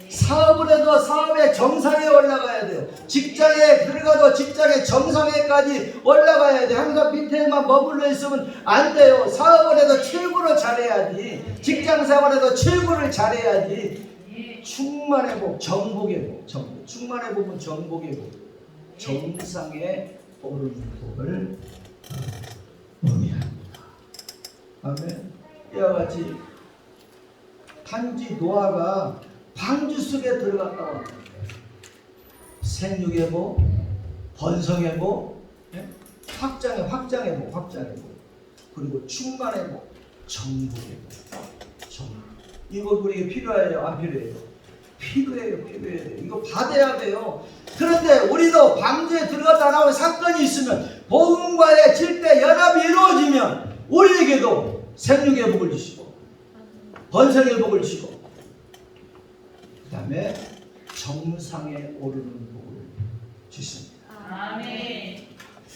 사업을 해도 사업의 정상에 올라가야 돼요. 직장에 들어가도 직장의 정상에까지 올라가야 돼요. 항상 밑에만 머물러 있으면 안 돼요. 사업을 해도 최고로 잘해야지. 직장 생활에도 최고를 잘해야지. 충만의 복, 정복의 복, 정복. 충만의 복은 정복의 복. 정상에 오르는 복을 의미합니다. 아멘. 이와 같이 단지 노아가 방주 속에 들어갔다 왔는데 생육의 복, 번성의 복, 확장의 복, 그리고 충만의 복, 정복의 복. 이거 우리에게 필요해요? 안 필요해요? 필요해요. 이거 받아야 돼요. 그런데 우리도 방주에 들어갔다 나온 사건이 있으면 복음과의 질대 연합이 이루어지면 우리에게도 생육의 복을 주시고 번성의 복을 주시고 그 다음에 정상에 오르는 복을 주십니다. 아멘.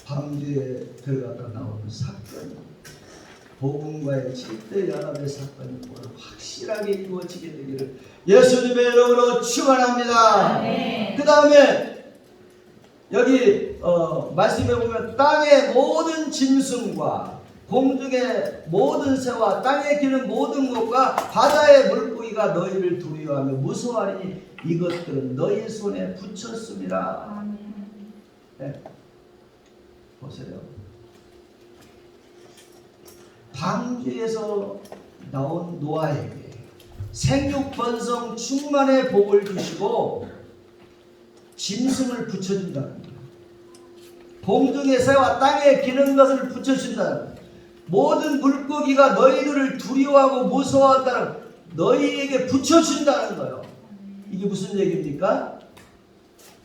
방주에 들어갔다 나오는 사건이 복음과의 질대 연합의 사건이 오늘 확실하게 이루어지게 되기를 예수님의 이름으로 축원합니다. 그 다음에 여기 말씀해 보면 땅의 모든 짐승과 공중의 모든 새와 땅에 기는 모든 것과 바다의 물고기가 너희를 두려워하며 무서워하니 이것들은 너희 손에 붙였습니다. 네. 보세요. 방주에서 나온 노아에게 생육 번성 충만의 복을 주시고 짐승을 붙여준다는 거예요. 공중의 새와 땅에 기는 것을 붙여준다는 거예요. 모든 물고기가 너희들을 두려워하고 무서워한다는 너희에게 붙여준다는 거예요. 이게 무슨 얘기입니까?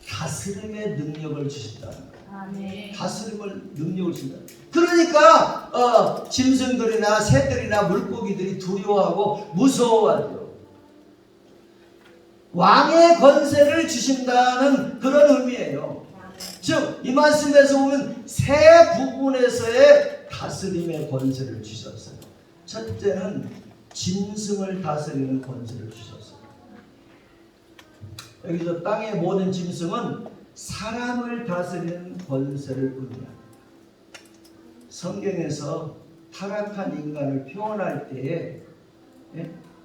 다스림의 능력을 주신다는 거예요. 다스림을 능력을 주신다. 그러니까 짐승들이나 새들이나 물고기들이 두려워하고 무서워하죠. 왕의 권세를 주신다는 그런 의미예요. 즉 이 말씀에서 보면 세 부분에서의 다스림의 권세를 주셨어요. 첫째는 짐승을 다스리는 권세를 주셨어요. 여기서 땅의 모든 짐승은 사람을 다스리는 권세를 의미합니다. 성경에서 타락한 인간을 표현할 때에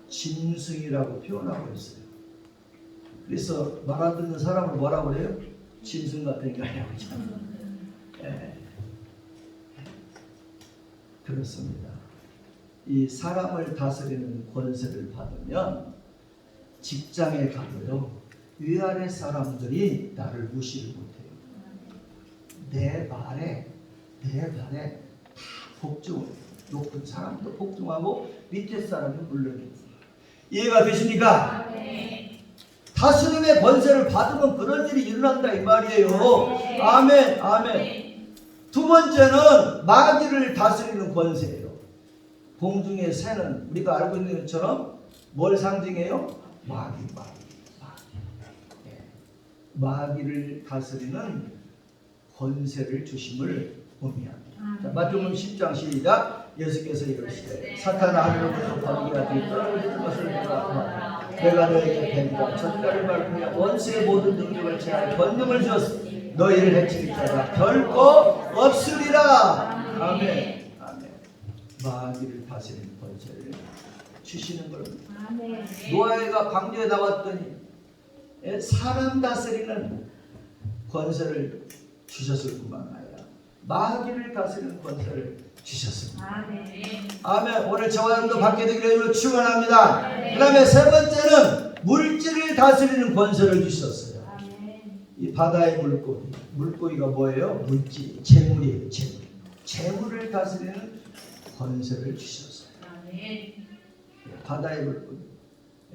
짐승이라고 표현하고 있어요. 그래서 말 안 듣는 사람을 뭐라고 그래요? 짐승 같은 인간이라고 하잖아요. 그렇습니다. 이 사람을 다스리는 권세를 받으면 직장에 가도요 위아래 사람들이 나를 무시를 못해요. 내 말에 다 복종, 높은 사람도 복종하고 밑에 사람은 물러줍니다. 이해가 되십니까? 다스림의 권세를 받으면 그런 일이 일어난다 이 말이에요. 아멘, 아멘. 두 번째는 마귀를 다스리는 권세예요. 공중의 새는 우리가 알고 있는 것처럼 뭘 상징해요? 마귀를 다스리는 권세를 주심을 의미합니다. 자, 마태복음 10장 시작. 예수께서 이르시되 사탄아 하늘로부터 번개가 뒤 떨어지는 것을 내가 너에게 뱀과 젖가를 밟으며 원수의 모든 능력을 제할 권능을 주었으니 너희를 해칠 자가 결코 없으리라. 아멘. 아멘. 마귀를 다스리는 권세를 주시는 겁니다. 노아가 방주에 나왔더니 사람 다스리는 권세를 주셨을 뿐만 아니라 마귀를 다스리는 권세를 주셨습니다. 아멘. 아멘. 오늘 저와 여러분도 받게 되기를 축원합니다. 아멘. 그 다음에 세 번째는 물질을 다스리는 권세를 주셨어요. 아멘. 이 바다의 물고기, 물고기가 뭐예요? 물질, 재물이에요. 재물을 다스리는 권세를 주셨어요. 아멘. 바다의 물고기.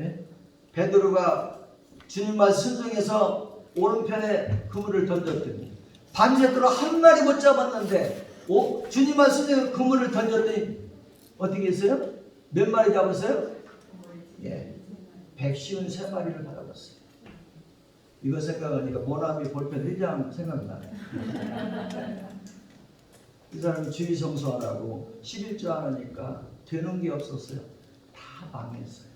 예? 베드로가 주님만 순종해서 오른편에 그물을 던졌더니 밤새도록 한 마리 못 잡았는데 주님만 순종해서 그물을 던졌더니 어떻게 했어요? 몇 마리 잡았어요? 예, 153마리를 받아봤어요. 이거 생각하니까 모나미 볼펜 회장 생각나네. 이 사람이 주의 성수 안 하고 11조 안 하니까 되는 게 없었어요. 다 망했어요.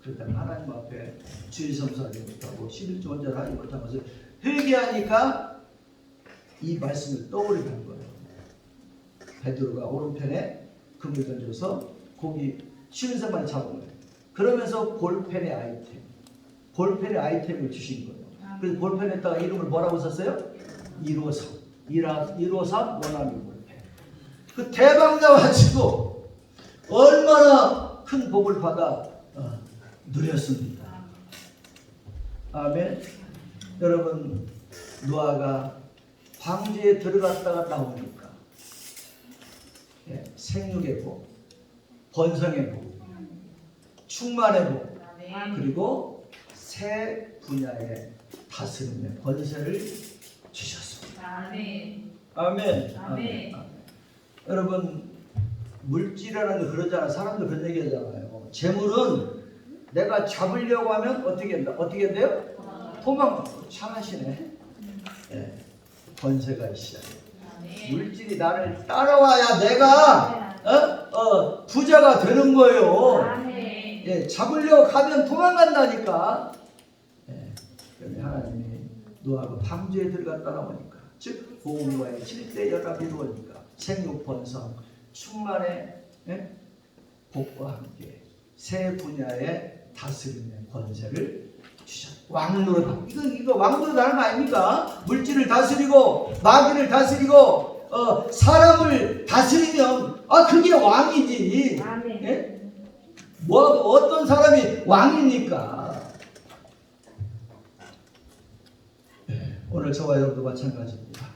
그러다 하나님 앞에 주의 성수하지 못하고 11조 원자를 하지 못하면서 회개하니까 이 말씀을 떠오르게 한 거예요. 베드로가 오른편에 금을 던져서 고기 53마리 잡은 거예요. 그러면서 볼펜의 아이템을 주신 거예요. 그래서 볼펜에다가 이름을 뭐라고 썼어요? 153 원하미 볼펜. 그 대박 나가지고 얼마나 큰 복을 받아 누렸습니다. 아멘. 여러분, 노아가 광주에 들어갔다가 나오니까 생육의 복, 번성의 복, 충만의 복, 그리고 새 분야의 다스림의 권세를 주셨습니다. 아멘. 아멘. 아멘. 여러분, 물질이라는 거 그러잖아요. 사람들 그런 얘기 하잖아요. 재물은 내가 잡으려고 하면 어떻게 한다? 어떻게 돼요? 도망. 참하시네. 예, 권세가 있어요. 물질이 나를 따라와야 내가 부자가 되는 거예요. 예, 잡으려고 가면 도망간다니까. 예, 그런데 하나님이 노아가 방주에 들어갔다 나오니까, 즉 복음과의 7대 연합이 이루어지니까 생육 번성 충만의 복과 함께 새 분야의 다스림의 권세를 주셨다. 왕노릇. 이거 왕노릇 하는 거 아닙니까? 물질을 다스리고 마귀를 다스리고 사람을 다스리면 그게 왕이지. 예? 뭐 어떤 사람이 왕입니까? 오늘 저와 여러분도 마찬가지입니다.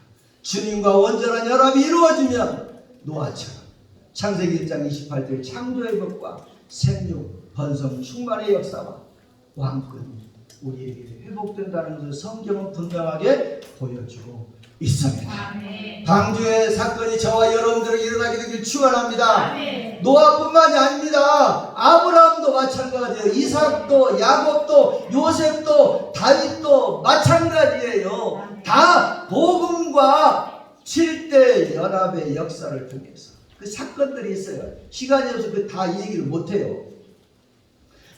주님과 온전한 연합이 이루어지면 노아처럼 창세기 1장 28절 창조의 법과 생육, 번성, 충만의 역사와 왕권이 우리에게 회복된다는 것을 성경은 분명하게 보여주고 있습니다. 아멘. 방주의 사건이 저와 여러분들에게 일어나게 되길 축원합니다. 아멘. 노아뿐만이 아닙니다. 아브라함도 마찬가지예요. 이삭도, 야곱도, 요셉도, 다윗도 마찬가지예요. 다 복음과 7대 연합의 역사를 통해서 그 사건들이 있어요. 시간이 없어서 그 다 얘기를 못해요.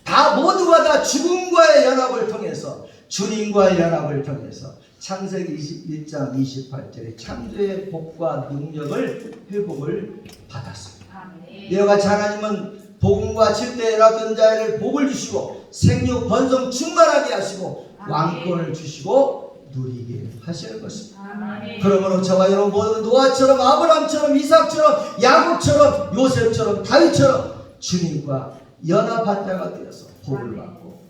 다 모두가 다 죽음과의 연합을 통해서, 주님과의 연합을 통해서 창세기 21장 28절에 창조의 복과 능력을 회복을 받았습니다. 이와 같이 하나님은 복음과 7대 연합된 자에게 복을 주시고 생육 번성 충만하게 하시고 왕권을 주시고 누리게 하시는 것입니다. 그러므로 저와 여러분 모두 노아처럼 아브라함처럼 이삭처럼 야곱처럼 요셉처럼 다윗처럼 주님과 연합한 자가 되어서 복을 받고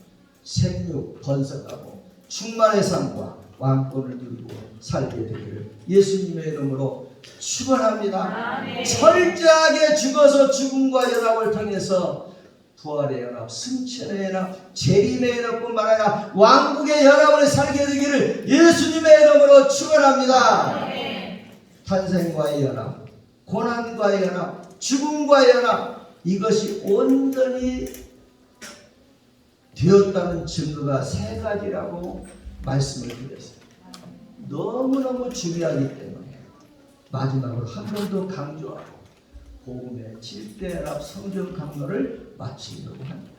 생육 번성하고 충만의 삶과 왕권을 누리고 살게 되기를 예수님의 이름으로 축원합니다. 철저하게 죽어서 죽음과 연합을 통해서 부활의 연합, 승천의 연합, 재림의 연합뿐만 아니라 왕국의 연합을 살게 되기를 예수님의 이름으로 축원합니다. 탄생과의 연합, 고난과의 연합, 죽음과의 연합, 이것이 온전히 되었다는 증거가 세 가지라고 말씀을 드렸어요. 너무너무 중요하기 때문에 마지막으로 한 번 더 강조하고 복음의 7대 연합 성경 강론을 마치려고 합니다.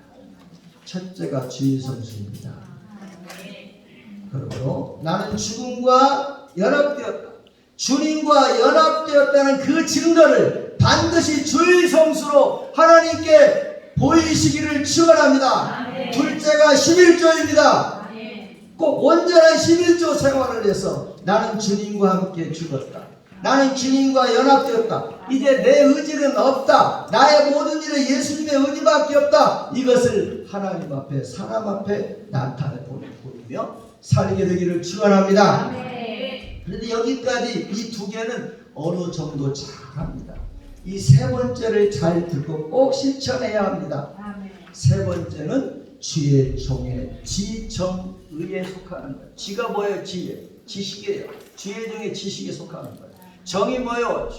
첫째가 주의 성수입니다. 그러므로 나는 죽음과 연합되었다. 주님과 연합되었다는 그 증거를 반드시 주의 성수로 하나님께 보이시기를 축원합니다. 둘째가 11조입니다. 꼭 온전한 11조 생활을 해서 나는 주님과 함께 죽었다. 나는 주님과 연합되었다. 이제 내 의지는 없다. 나의 모든 일은 예수님의 의지밖에 없다. 이것을 하나님 앞에 사람 앞에 나타내 보이며 살게 되기를 축원합니다. 그런데 여기까지 이 두 개는 어느 정도 잘합니다. 이 세 번째를 잘 듣고 꼭 실천해야 합니다. 세 번째는 주의 종의 지정의에 속하는 거예요. 지가 뭐예요? 지식이에요. 주의 종의 지식에 속하는 거예요. 정이 뭐예요?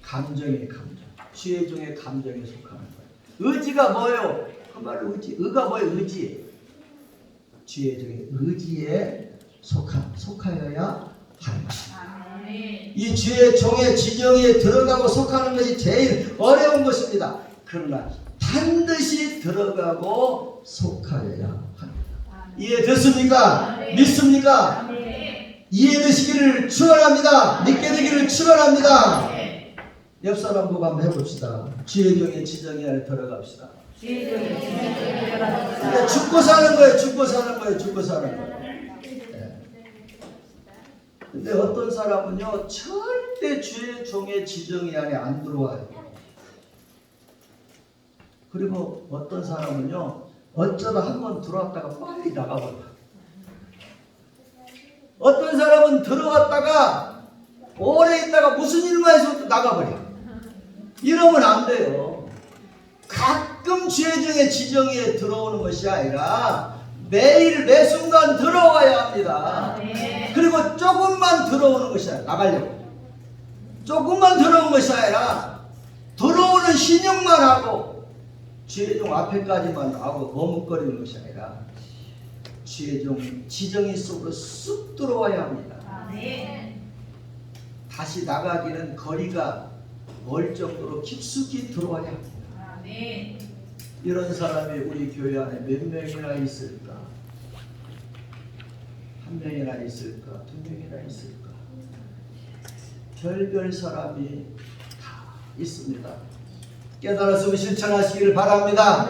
감정의 감정. 주의 종의 감정에 속하는 거예요. 의지가 뭐예요? 그 말로 의지. 의가 뭐예요? 의지. 주의 종의 의지에 속하여야 하는 것입니다. 이 주의 종의 지정에 들어가고 속하는 것이 제일 어려운 것입니다. 그러나 반드시 들어가고 속하여야 합니다. 이해됐습니까? 믿습니까? 이해되시기를 축원합니다. 믿게 되기를 축원합니다. 옆 사람 보고 한번 해봅시다. 주의 종의 지정에 안에 들어갑시다. 근데 죽고 사는 거예요. 죽고 사는 거예요. 죽고 사는 거예요. 근데 어떤 사람은요 절대 주의 종의 지정이 안에 안 들어와요. 그리고 어떤 사람은요 어쩌다 한번 들어왔다가 빨리 나가버려요. 어떤 사람은 들어왔다가 오래 있다가 무슨 일만 해서 또 나가버려. 이러면 안 돼요. 가끔 주의 종의 지정에 들어오는 것이 아니라 매일 매 순간 들어와야 합니다. 그리고 조금만 들어오는 것이 아니라 나가려고 조금만 들어오는 것이 아니라 들어오는 신용만 하고 주의 종 앞에까지만 나오고 머뭇거리는 것이 아니라 주의 종 지정이 속으로 쑥 들어와야 합니다. 다시 나가기는 거리가 멀 정도로 깊숙이 들어와야 합니다. 이런 사람이 우리 교회 안에 몇 명이나 있을까? 한 명이나 있을까? 두 명이나 있을까? 별별 사람이 다 있습니다. 깨달아서 실천하시기를 바랍니다.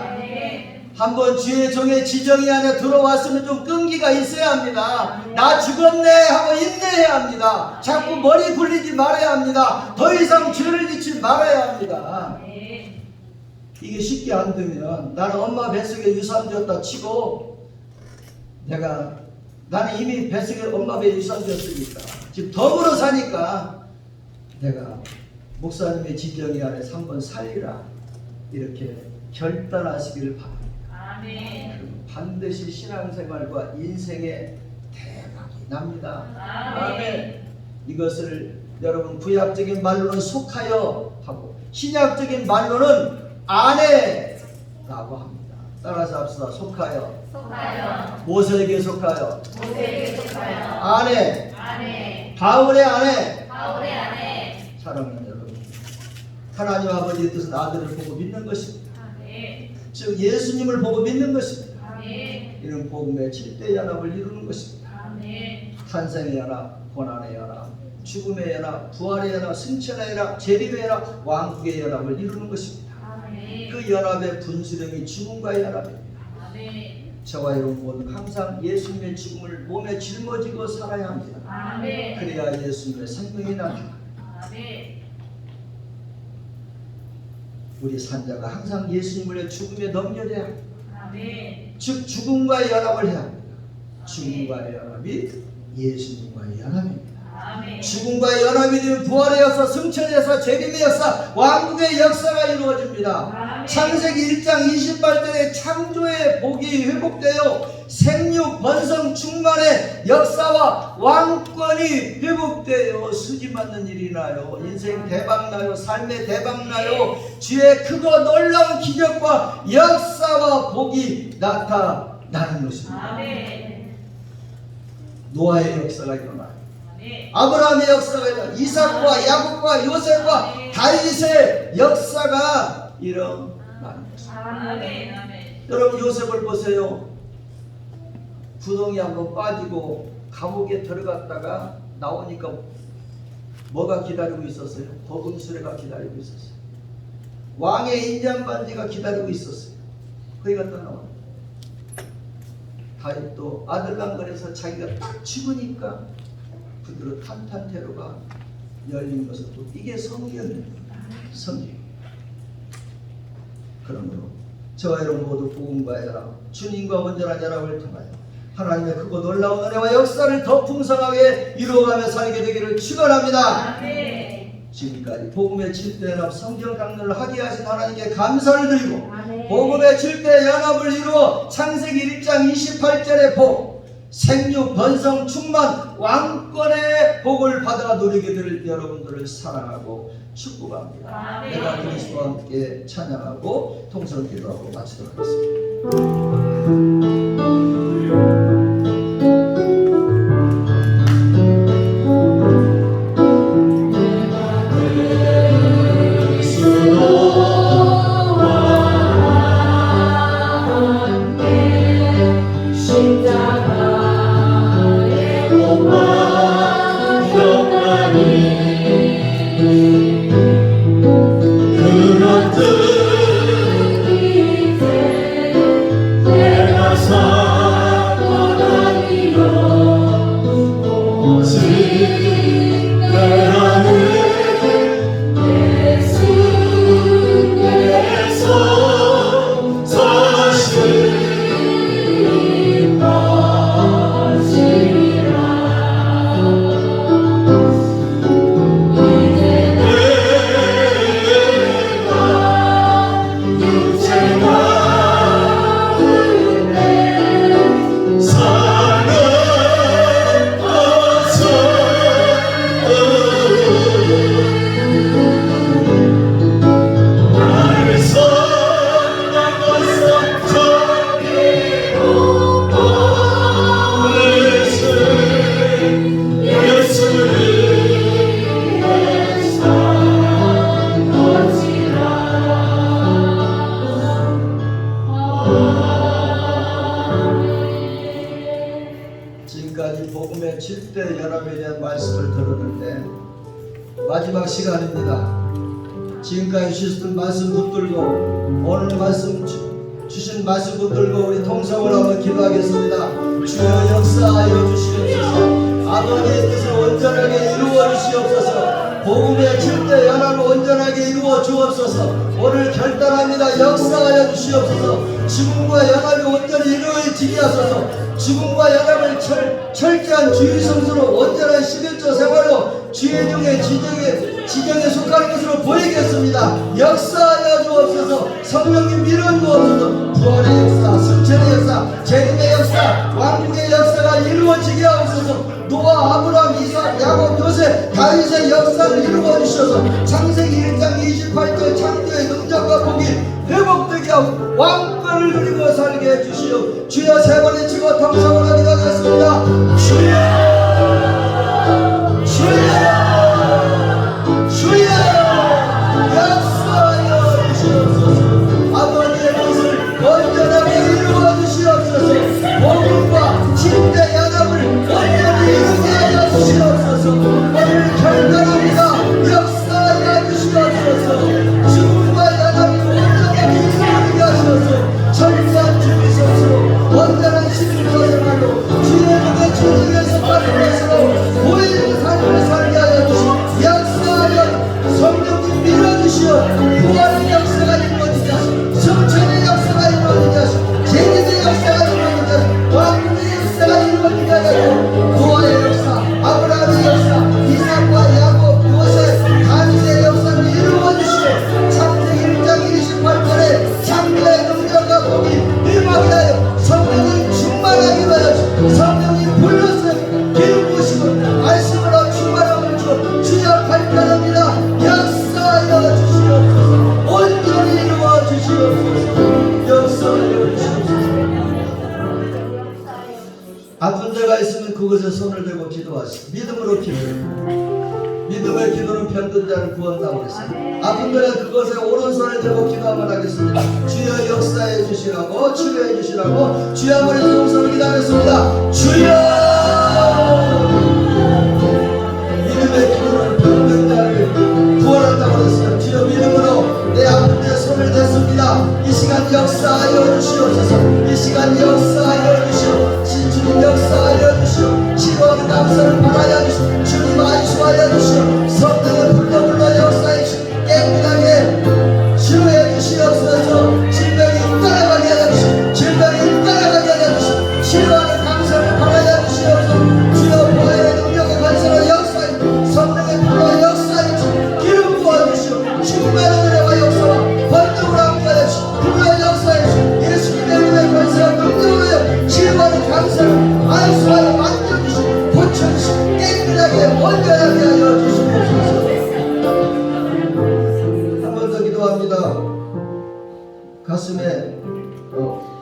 한번 주의 종의 지정이 안에 들어왔으면 좀 끈기가 있어야 합니다. 나 죽었네 하고 인내해야 합니다. 자꾸 머리 굴리지 말아야 합니다. 더 이상 죄를 짓지 말아야 합니다. 이게 쉽게 안 되면 나는 엄마 뱃속에 유산되었다 치고 나는 이미 뱃속에 엄마 뱃에 유산되었으니까 지금 덤으로 사니까 내가 목사님의 지정이 안에서 한번 살리라 이렇게 결단하시기를 바랍니다. 반드시 신앙생활과 인생에 대박이 납니다. 아멘. 이것을 여러분 구약적인 말로는 속하여 하고 신약적인 말로는 아내라고 합니다. 따라서 합시다. 속하여. 모세에게 속하여. 아내. 바울의 아내. 사랑하는 여러분, 하나님 아버지의 뜻은 아들을 보고 믿는 것입니다. 즉 예수님을 보고 믿는 것입니다. 이는 복음의 7대 연합을 이루는 것입니다. 탄생의 연합, 고난의 연합, 죽음의 연합, 부활의 연합, 승천의 연합, 재림의 연합, 왕국의 연합을 이루는 것입니다. 그 연합의 분수령이 죽음과의 연합입니다. 저와 여러분 모두 항상 예수님의 죽음을 몸에 짊어지고 살아야 합니다. 그래야 예수님의 생명이 나타납니다. 우리 산자가 항상 예수님을 죽음에 넘겨져야 합니다. 즉 죽음과의 연합을 해야 합니다. 죽음과의 연합이 예수님과의 연합입니다. 죽음과의 연합이 되면 부활의 역사, 승천의 역사, 재림의 역사, 왕국의 역사가 이루어집니다. 창세기 1장 28절에 창조의 복이 회복되어 생육, 번성, 충만의 역사와 왕권이 회복되어 수지맞는 일이 나요. 인생 대박나요. 삶의 대박나요. 주의 크고 놀라운 기적과 역사와 복이 나타나는 것입니다. 노아의 역사가 일어나요. 아브라함의 역사가 일어나요. 이삭과 야곱과 요셉과 다윗의 역사가 일어나는 것입니다. 여러분 요셉을 보세요. 구덩이 한번 빠지고 감옥에 들어갔다가 나오니까 뭐가 기다리고 있었어요? 복음 수레가 기다리고 있었어요. 왕의 인장반지가 기다리고 있었어요. 거기가 또 나와요. 다윗도 아들랑거려서 자기가 딱 죽으니까 그대로 탄탄테로가 열린 것을 또 이게 성경입니다. 성경. 그러므로 저와 여러분 모두 복음과의 연합, 주님과 온전한 연합을 통하여 하나님의 크고 놀라운 은혜와 역사를 더 풍성하게 이루어가며 살게 되기를 축원합니다. 아멘. 지금까지 복음의 7대 연합 성경 강론을 하게 하신 하나님께 감사를 드리고 아멘. 복음의 7대 연합을 이루어 창세기 1장 28절의 복, 생육, 번성, 충만, 왕권의 복을 받아 누리게 될 여러분들을 사랑하고 축복합니다. 아멘. 내가 그리스도와 함께 찬양하고 통성 기도하고 마치도록 하겠습니다. 지금까지 복음의 7대 연합에 대한 말씀을 들었는데 마지막 시간입니다. 지금까지 주셨던 말씀 붙들고 오늘 말씀 주신 말씀 붙들고 우리 통성을 한번 기도하겠습니다. 주여 역사하여 주시옵소서. 아버지의 뜻을 온전하게 이루어 주시옵소서. 복음의 7대 연합을 온전하게 이루어 주옵소서. 오늘 결단합니다. 역사하여 주시옵소서. 지금과 연합이 온전히 이루어지게 하소서. 지금과 연합을 철저한 주의 성수로 온전한 11조 생활로 주의 중에 지정에 속하는 것으로 보이겠습니다. 역사하여 주옵소서. 성령님 밀어주옵소서. 부활의 역사, 승천의 역사, 재림의 역사, 왕국의 역사가 이루어지게 하옵소서. 노아, 아브라함, 이삭, 야곱, 요셉, 다윗의 역사를 이루어 주셔서 창세기 1장 28절 창조의 능력과 복이 회복되게 하고 왕권을 누리고 살게 해주시오. 주여 세 번에 치고 통성으로 기도하겠습니다. 주여 역사하여 주시옵소서. 아버지의 뜻을 온전하게 이루어 주시옵소서. 복음과 7대 연합을 온전히 이루게 하여 주시옵소서. 오늘 결단합니다. 역사하여 주시옵소서. 지금과 연합이 온전하게 이루어지게 하셔서 철저한 주의 성수로 온전한 11조 생활로 주의 눈에 주님에서 받은 것으로 보이는 삶을 살게 하여 주시옵소서. 역사하여 성령님 밀어주시오. 부활의 역사가 이루어지게 하시오. 성천의 역사가 이루어지게 하시오. 재림의 역사가 이루어지게 하시오. 왕국의 역사가 이루어지게 하시오. 노아의 역사, 아브라함의 역사, 이삭과 야곱, 요셉, 다윗의 역사를 이루어주시오. 창세기 1장 28절에 창조의 능력과 복이 임하게 하여 성령이 충만하게 하여 주시오. 성령이 불러서 기름 부으시고 말씀으로 충만함을 주어 주여 발견합니다. 역사하여 주시옵소서. 온전히 이루어 주시옵소서. 역사하여 주시옵소서. 아픈 데가 있으면 그것에 손을 대고 기도하시오. 믿음으로 기도해요. 믿음의 기도는 편든 자를 구한다고 했습니다. 아픈 데가 그것에 오른손을 대고 기도 한번 하겠습니다. 주여 역사해 주시라고, 치료해 주시라고 주여 한번 통성을 기도하겠습니다. 주여 믿음의 기도는 편든 자를 구원한다고 했습니다. 주여 믿음으로 내 아픈 데 손을 댔습니다. 이 시간 역사하여 주시옵소서. 이 시간 역사하여 주시오. 주님 역사하여 주시오. 치료하는 감사를 받아야 주시오. 주님 안수하여 주시오. 우리가 가슴에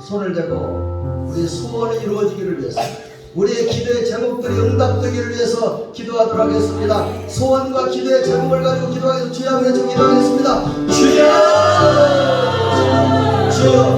손을 대고 우리 소원이 이루어지기를 위해서, 우리의 기도의 제목들이 응답되기를 위해서 기도하도록 하겠습니다. 소원과 기도의 제목을 가지고 기도하겠습니다. 주여, 기도하겠습니다. 주여, 주여,